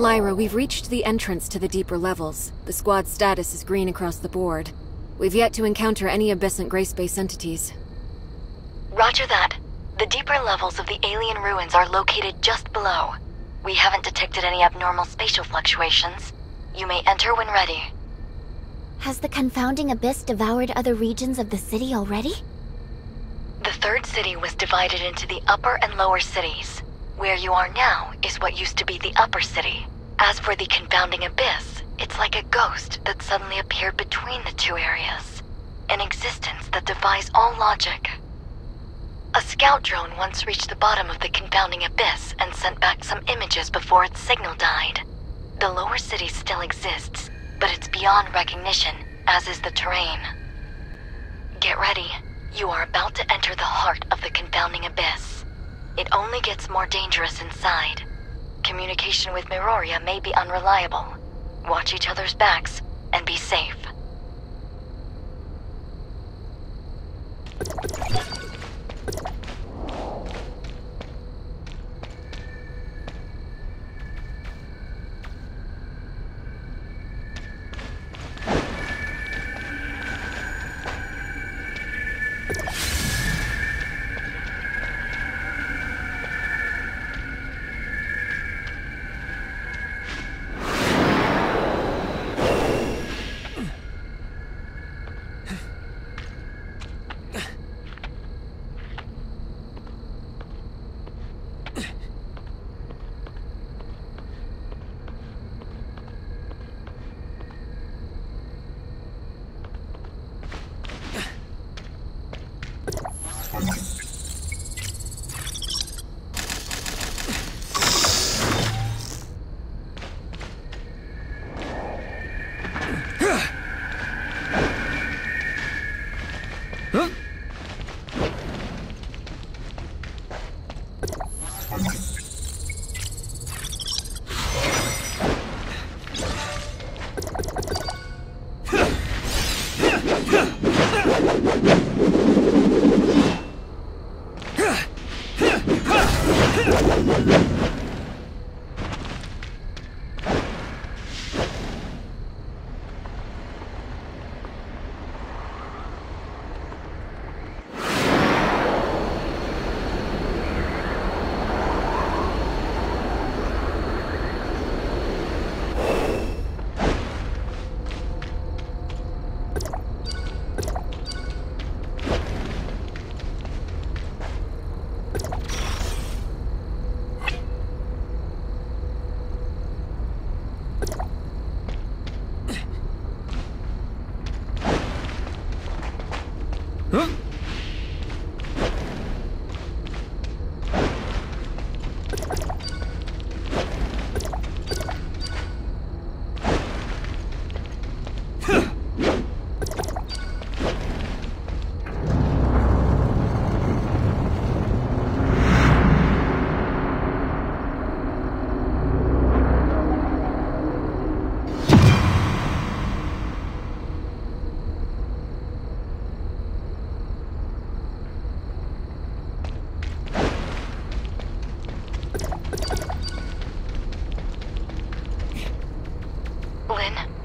Lyra, we've reached the entrance to the deeper levels. The squad's status is green across the board. We've yet to encounter any Abyssal gray space entities. Roger that. The deeper levels of the alien ruins are located just below. We haven't detected any abnormal spatial fluctuations. You may enter when ready. Has the confounding abyss devoured other regions of the city already? The third city was divided into the upper and lower cities. Where you are now is what used to be the upper city. As for the confounding abyss, it's like a ghost that suddenly appeared between the two areas. An existence that defies all logic. A scout drone once reached the bottom of the confounding abyss and sent back some images before its signal died. The lower city still exists, but it's beyond recognition, as is the terrain. Get ready. You are about to enter the heart of the confounding abyss. It only gets more dangerous inside. Communication with Meroria may be unreliable. Watch each other's backs, and be safe.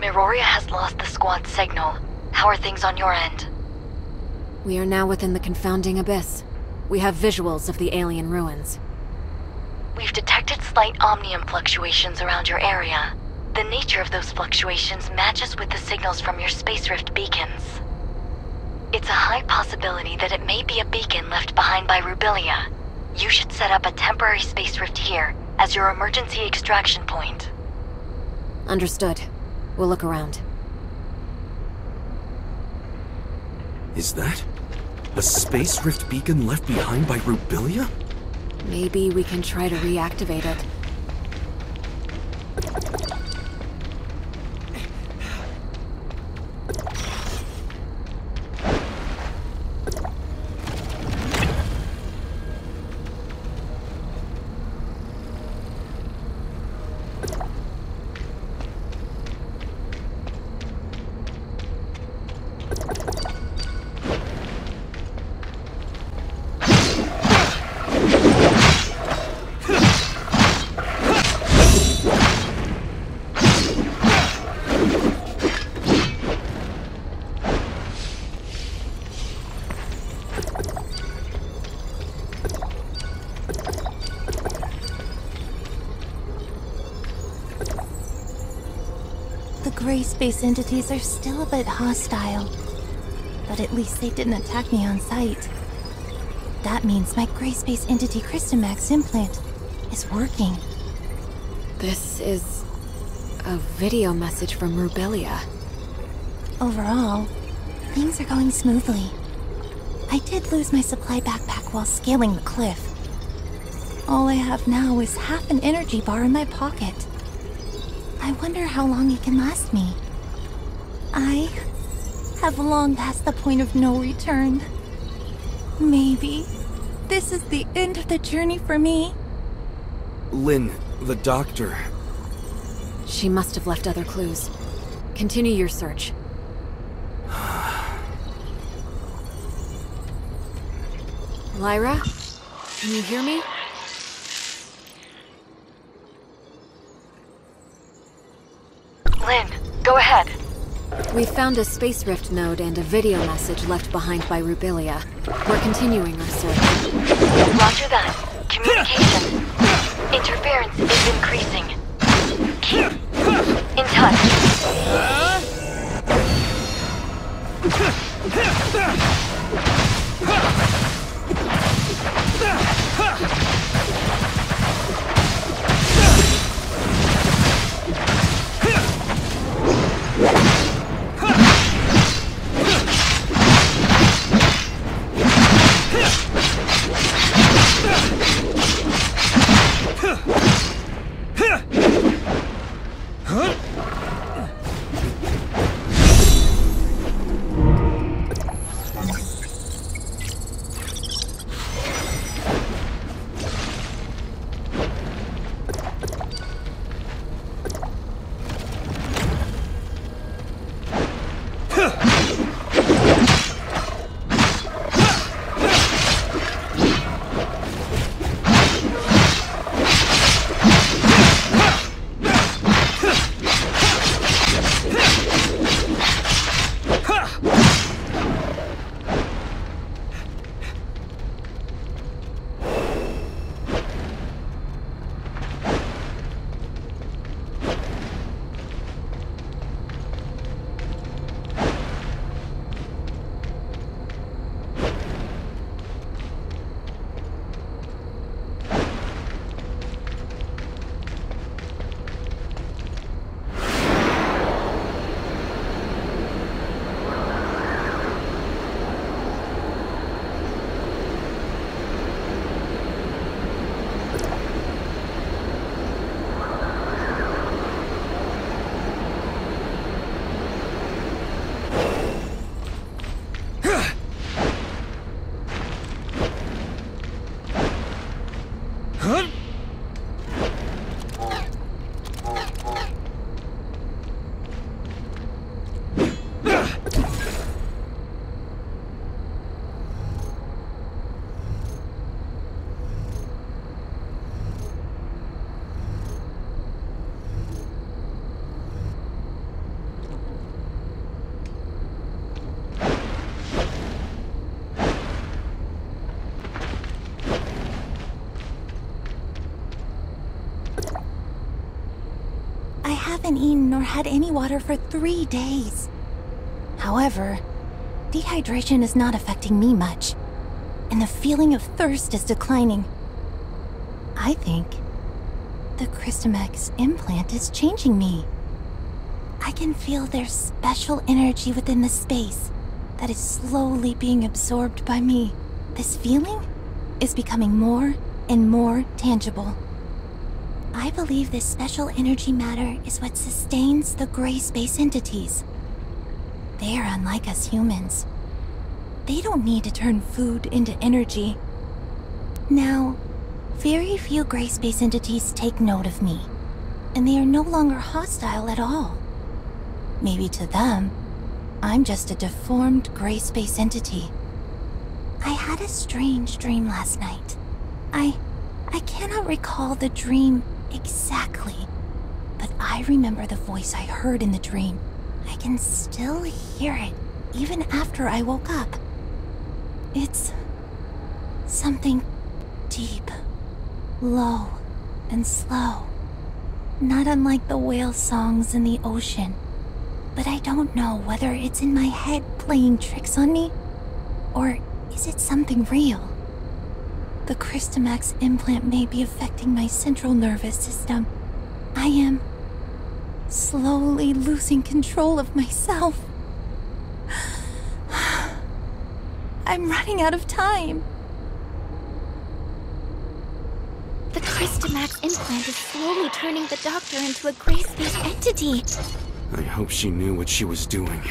Meroria has lost the squad signal. How are things on your end? We are now within the confounding abyss. We have visuals of the alien ruins. We've detected slight omnium fluctuations around your area. The nature of those fluctuations matches with the signals from your space rift beacons. It's a high possibility that it may be a beacon left behind by Rubilia. You should set up a temporary space rift here as your emergency extraction point. Understood. We'll look around. Is that a space rift beacon left behind by Rubilia? Maybe we can try to reactivate it. Gray space entities are still a bit hostile, but at least they didn't attack me on sight. That means my gray space entity Crystamax implant is working. This is a video message from Rubilia. Overall, things are going smoothly. I did lose my supply backpack while scaling the cliff. All I have now is half an energy bar in my pocket. I wonder how long it can last me. I have long passed the point of no return. Maybe this is the end of the journey for me. Lynn, the doctor. She must have left other clues. Continue your search. Lyra? Can you hear me? Lynn, go ahead. We found a space rift node and a video message left behind by Rubilia. We're continuing our search. Roger that. Communication. Interference is increasing. Keep in touch. I haven't eaten or had any water for 3 days. However, dehydration is not affecting me much, and the feeling of thirst is declining. I think the Christomax implant is changing me. I can feel there's special energy within the space that is slowly being absorbed by me. This feeling is becoming more and more tangible. I believe this special energy matter is what sustains the gray space entities. They are unlike us humans. They don't need to turn food into energy. Now, very few gray space entities take note of me, and they are no longer hostile at all. Maybe to them, I'm just a deformed gray space entity. I had a strange dream last night. I cannot recall the dream exactly, but I remember the voice I heard in the dream. I can still hear it, even after I woke up. It's something deep, low, and slow. Not unlike the whale songs in the ocean. But I don't know whether it's in my head playing tricks on me, or is it something real? The Christomax implant may be affecting my central nervous system. I am slowly losing control of myself. I'm running out of time. The Christomax implant is slowly turning the Doctor into a gray space entity. I hope she knew what she was doing.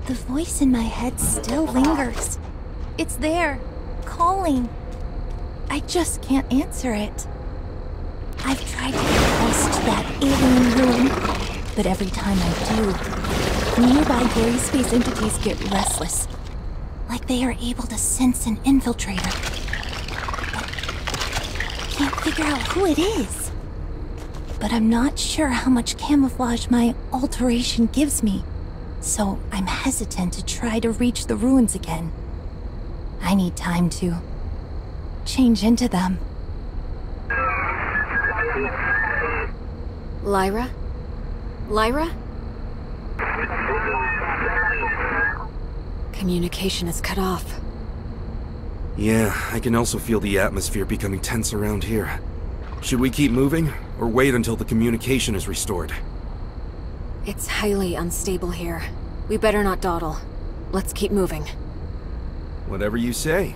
The voice in my head still lingers. It's there, calling. I just can't answer it. I've tried to get close to that alien ruin, but every time I do, nearby gray space entities get restless. Like they are able to sense an infiltrator. But can't figure out who it is. But I'm not sure how much camouflage my alteration gives me, so I'm hesitant to try to reach the ruins again. I need time to change into them. Lyra? Lyra? Communication is cut off. Yeah, I can also feel the atmosphere becoming tense around here. Should we keep moving, or wait until the communication is restored? It's highly unstable here. We better not dawdle. Let's keep moving. Whatever you say.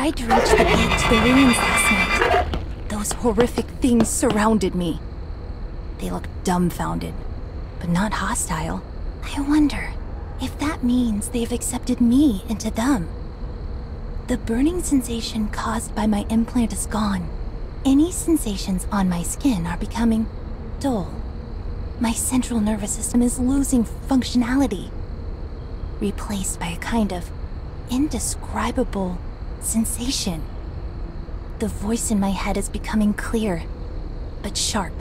tried to reach the gate to the ruins last night, those horrific things surrounded me. They looked dumbfounded, but not hostile. I wonder if that means they've accepted me into them. The burning sensation caused by my implant is gone. Any sensations on my skin are becoming dull. My central nervous system is losing functionality, replaced by a kind of indescribable sensation. The voice in my head is becoming clear, but sharp,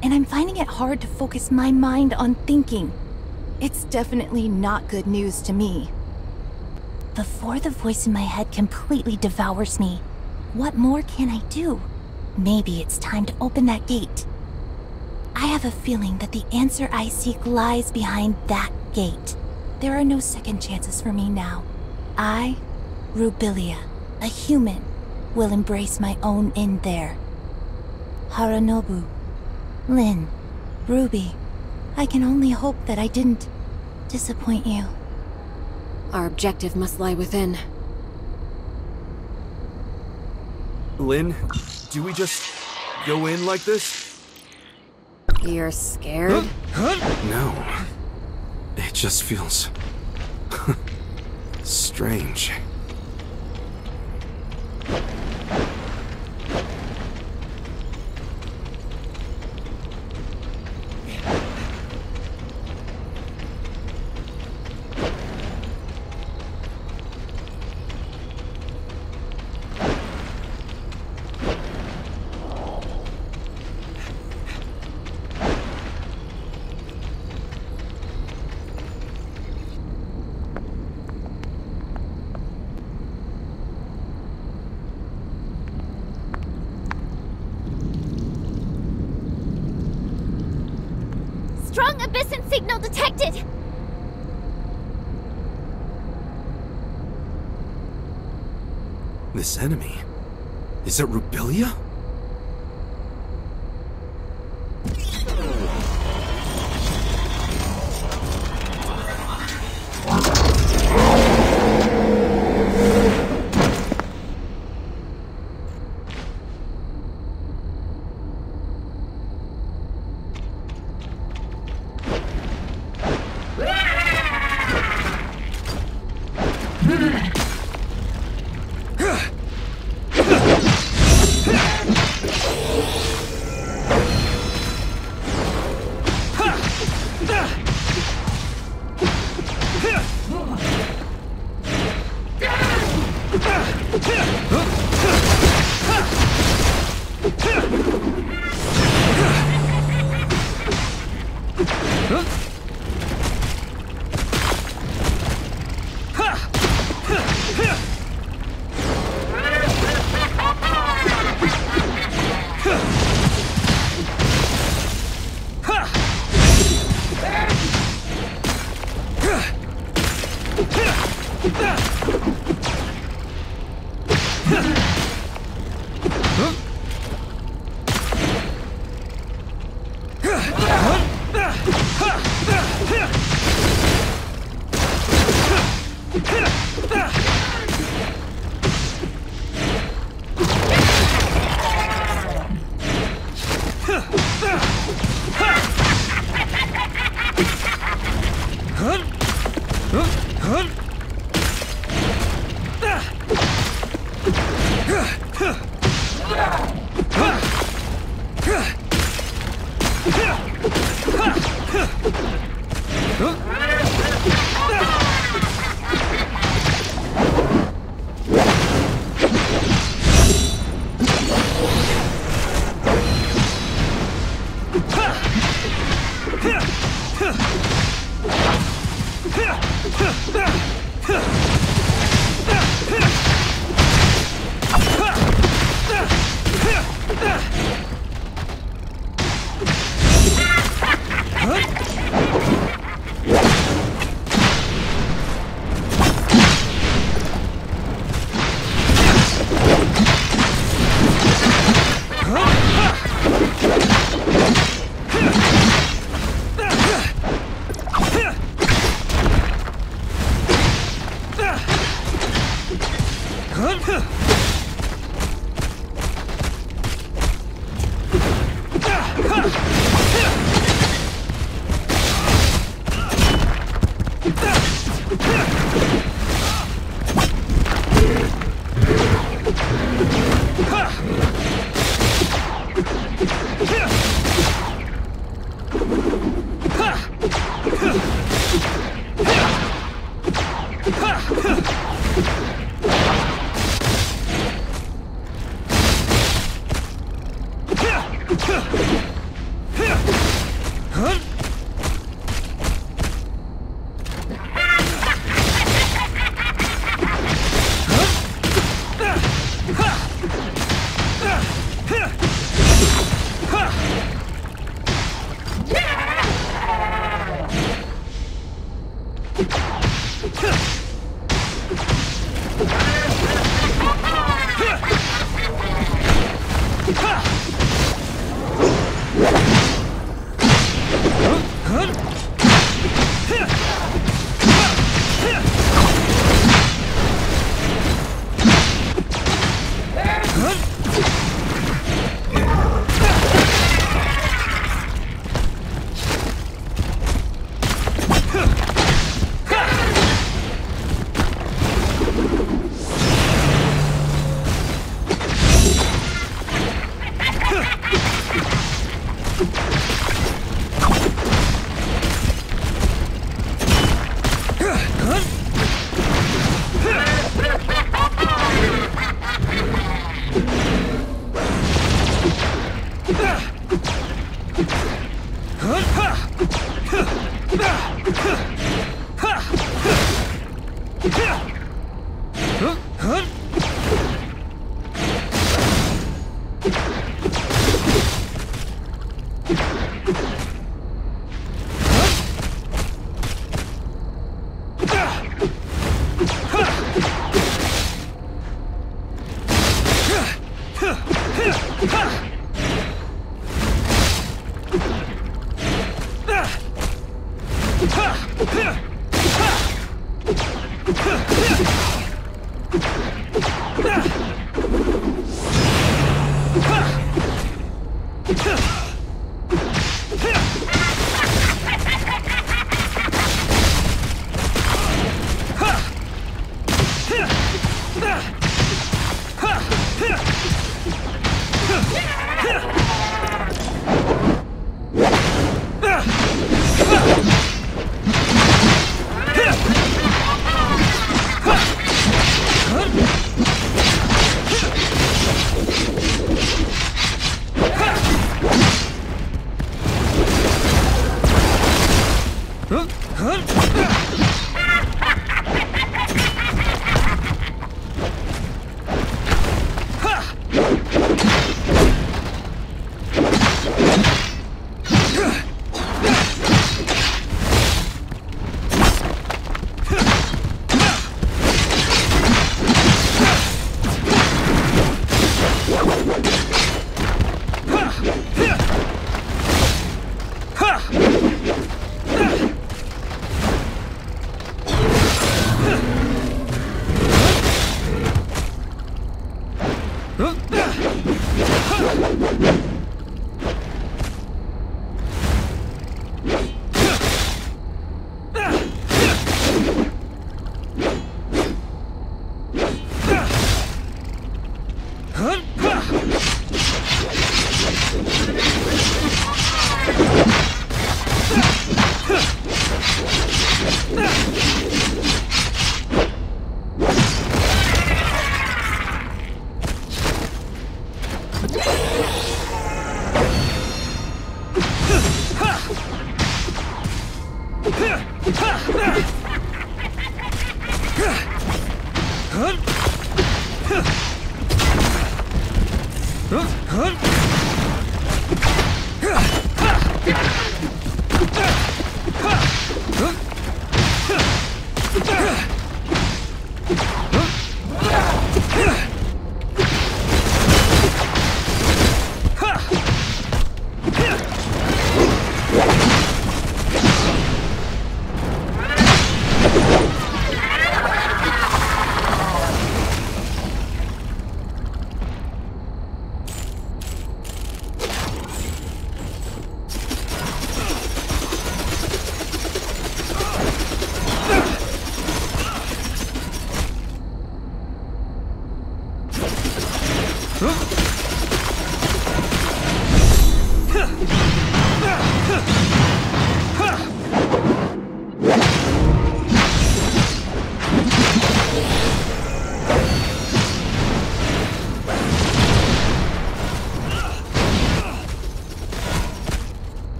and I'm finding it hard to focus my mind on thinking. It's definitely not good news to me. Before the voice in my head completely devours me, what more can I do? Maybe it's time to open that gate. I have a feeling that the answer I seek lies behind that gate. There are no second chances for me now. I, Rubilia, a human, will embrace my own end there. Haranobu, Lynn, Ruby, I can only hope that I didn't disappoint you. Our objective must lie within. Lynn, do we just go in like this? You're scared? No. It just feels strange. Strong Abyssal signal detected! This enemy, is it Rubilia?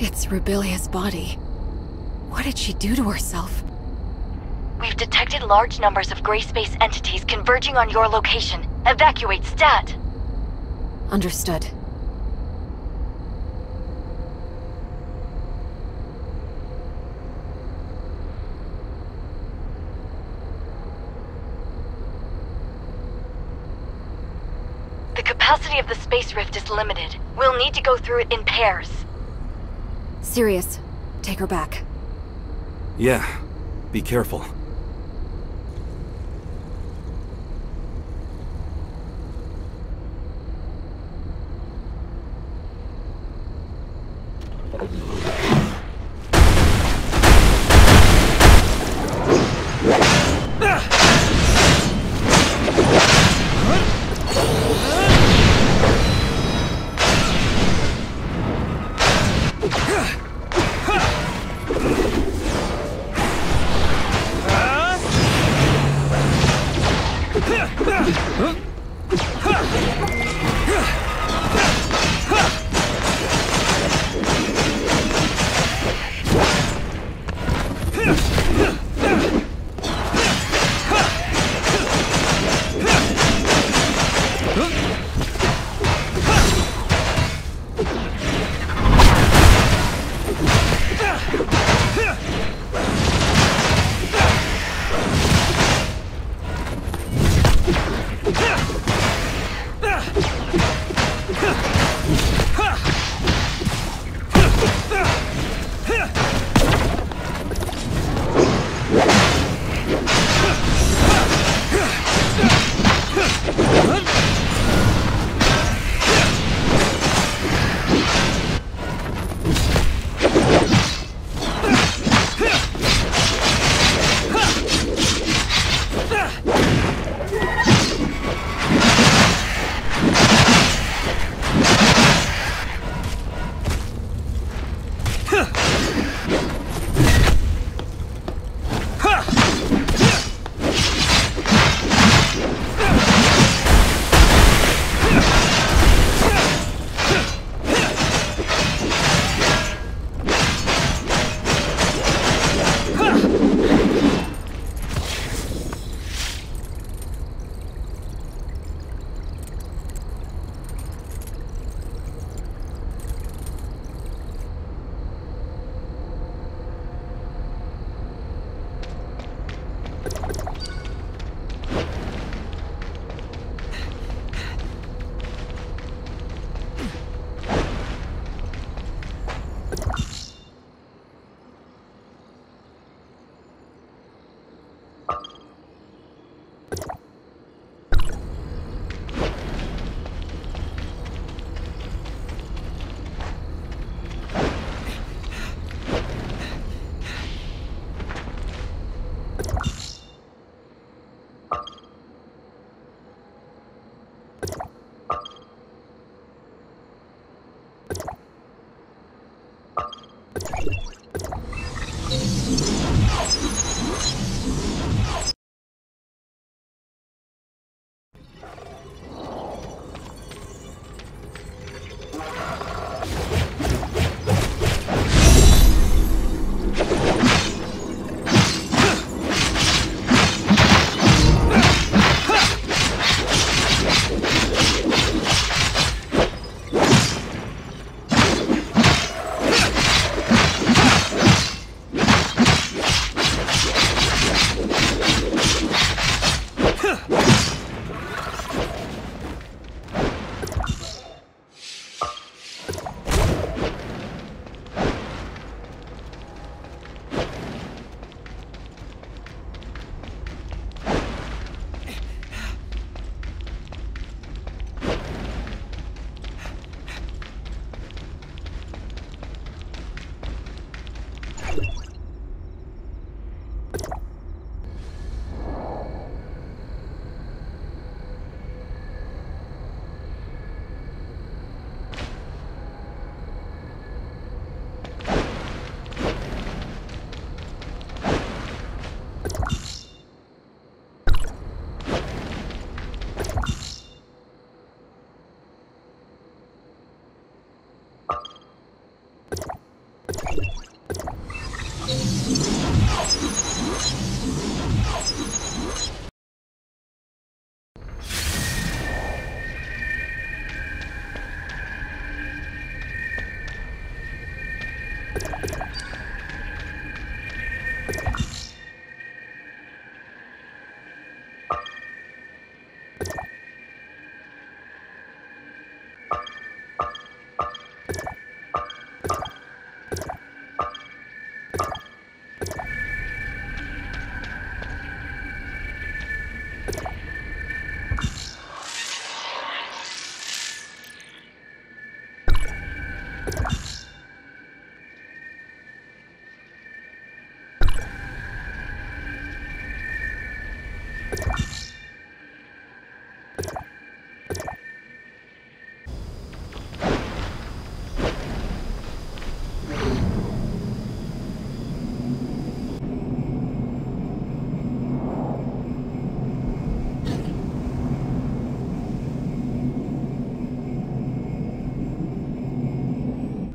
It's Rubilia's body. What did she do to herself? We've detected large numbers of gray space entities converging on your location. Evacuate stat! Understood. The capacity of the space rift is limited. We'll need to go through it in pairs. Sirius, take her back. Yeah, be careful.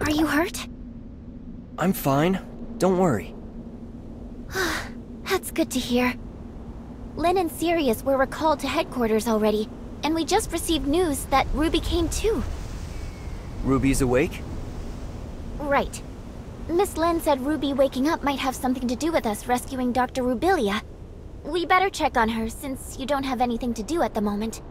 Are you hurt? I'm fine. Don't worry. That's good to hear. Lynn and Sirius were recalled to headquarters already, and we just received news that Ruby came too. Ruby's awake? Right. Miss Lynn said Ruby waking up might have something to do with us rescuing Dr. Rubilia. We better check on her, since you don't have anything to do at the moment.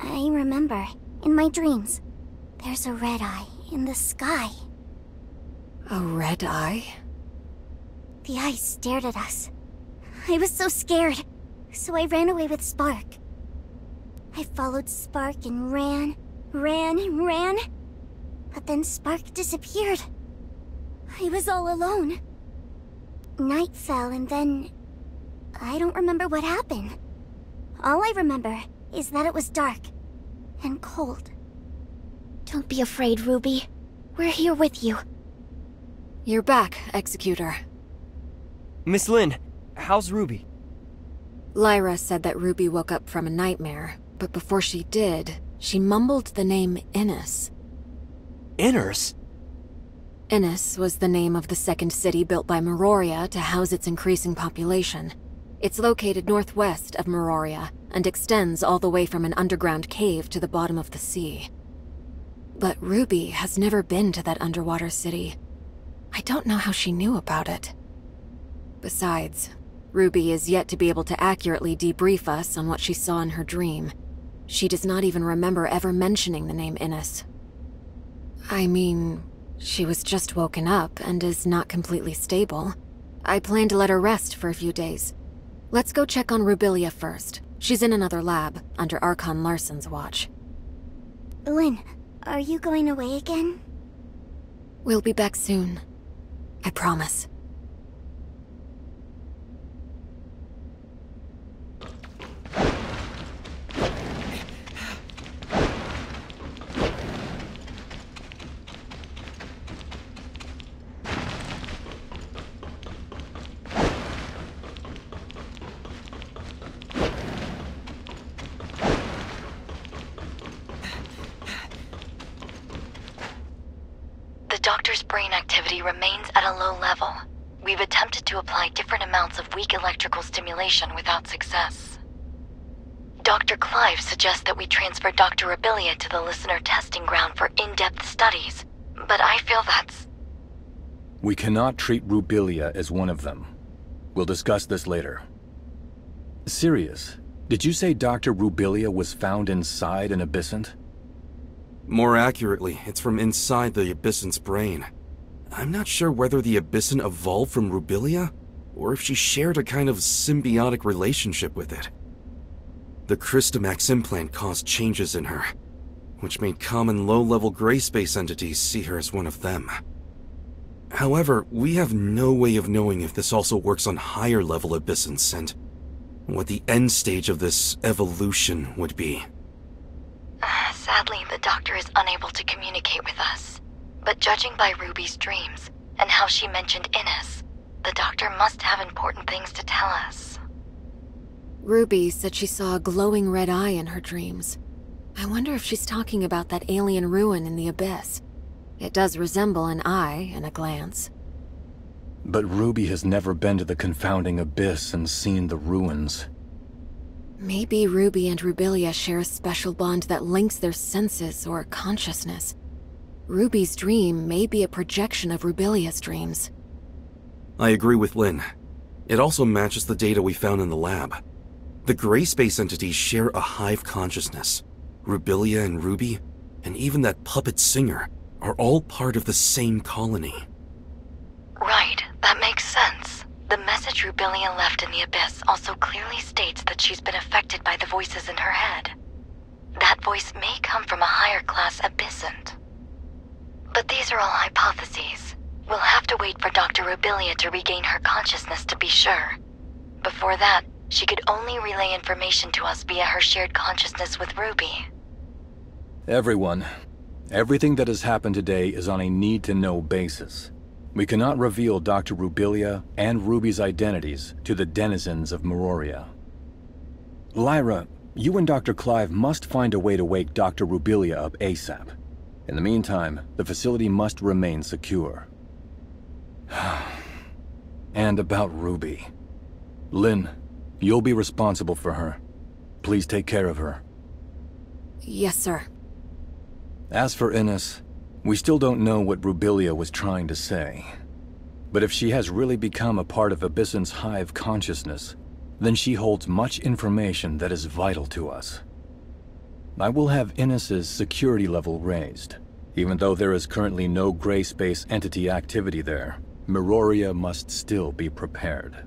I remember, in my dreams, there's a red eye in the sky. A red eye? The eye stared at us. I was so scared, so I ran away with Spark. I followed Spark and ran. But then Spark disappeared. I was all alone. Night fell and then... I don't remember what happened. All I remember is that it was dark and cold. Don't be afraid, Ruby. We're here with you. You're back, Executor. Miss Lynn, how's Ruby? Lyra said that Ruby woke up from a nightmare, But before she did, she mumbled the name Innis. Inners? Innis was the name of the second city built by Meroria to house its increasing population. It's located northwest of Meroria and extends all the way from an underground cave to the bottom of the sea. But Ruby has never been to that underwater city. I don't know how she knew about it. Besides, Ruby is yet to be able to accurately debrief us on what she saw in her dream. She does not even remember ever mentioning the name Innis. I mean, she was just woken up and is not completely stable. I plan to let her rest for a few days. Let's go check on Rubilia first. She's in another lab, under Archon Larson's watch. Lynn, are you going away again? We'll be back soon. I promise. The doctor's brain activity remains at a low level. We've attempted to apply different amounts of weak electrical stimulation without success. Dr. Clive suggests that we transfer Dr. Rubilia to the listener testing ground for in-depth studies, but I feel that's... We cannot treat Rubilia as one of them. We'll discuss this later. Sirius, did you say Dr. Rubilia was found inside an Abyssant? More accurately, it's from inside the Abyssant's brain. I'm not sure whether the Abyssant evolved from Rubilia, or if she shared a kind of symbiotic relationship with it. The Crystamax implant caused changes in her, which made common low-level gray space entities see her as one of them. However, we have no way of knowing if this also works on higher-level Abyssants and what the end stage of this evolution would be. Sadly, the doctor is unable to communicate with us. But judging by Ruby's dreams, and how she mentioned Innis, the doctor must have important things to tell us. Ruby said she saw a glowing red eye in her dreams. I wonder if she's talking about that alien ruin in the abyss. It does resemble an eye in a glance. But Ruby has never been to the confounding abyss and seen the ruins. Maybe Ruby and Rubilia share a special bond that links their senses or consciousness. Ruby's dream may be a projection of Rubilia's dreams. I agree with Lynn. It also matches the data we found in the lab. The gray space entities share a hive consciousness. Rubilia and Ruby, and even that puppet singer, are all part of the same colony. Right, that makes sense. The message Rubilia left in the Abyss also clearly states that she's been affected by the voices in her head. That voice may come from a higher-class Abyssant. But these are all hypotheses. We'll have to wait for Dr. Rubilia to regain her consciousness to be sure. Before that, she could only relay information to us via her shared consciousness with Ruby. Everyone, everything that has happened today is on a need-to-know basis. We cannot reveal Dr. Rubilia and Ruby's identities to the denizens of Meroria. Lyra, you and Dr. Clive must find a way to wake Dr. Rubilia up ASAP. In the meantime, the facility must remain secure. And about Ruby. Lynn, you'll be responsible for her. Please take care of her. Yes, sir. As for Innis, we still don't know what Rubilia was trying to say. But if she has really become a part of Abyssant's hive consciousness, then she holds much information that is vital to us. I will have Innis's security level raised. Even though there is currently no gray space entity activity there, Meroria must still be prepared.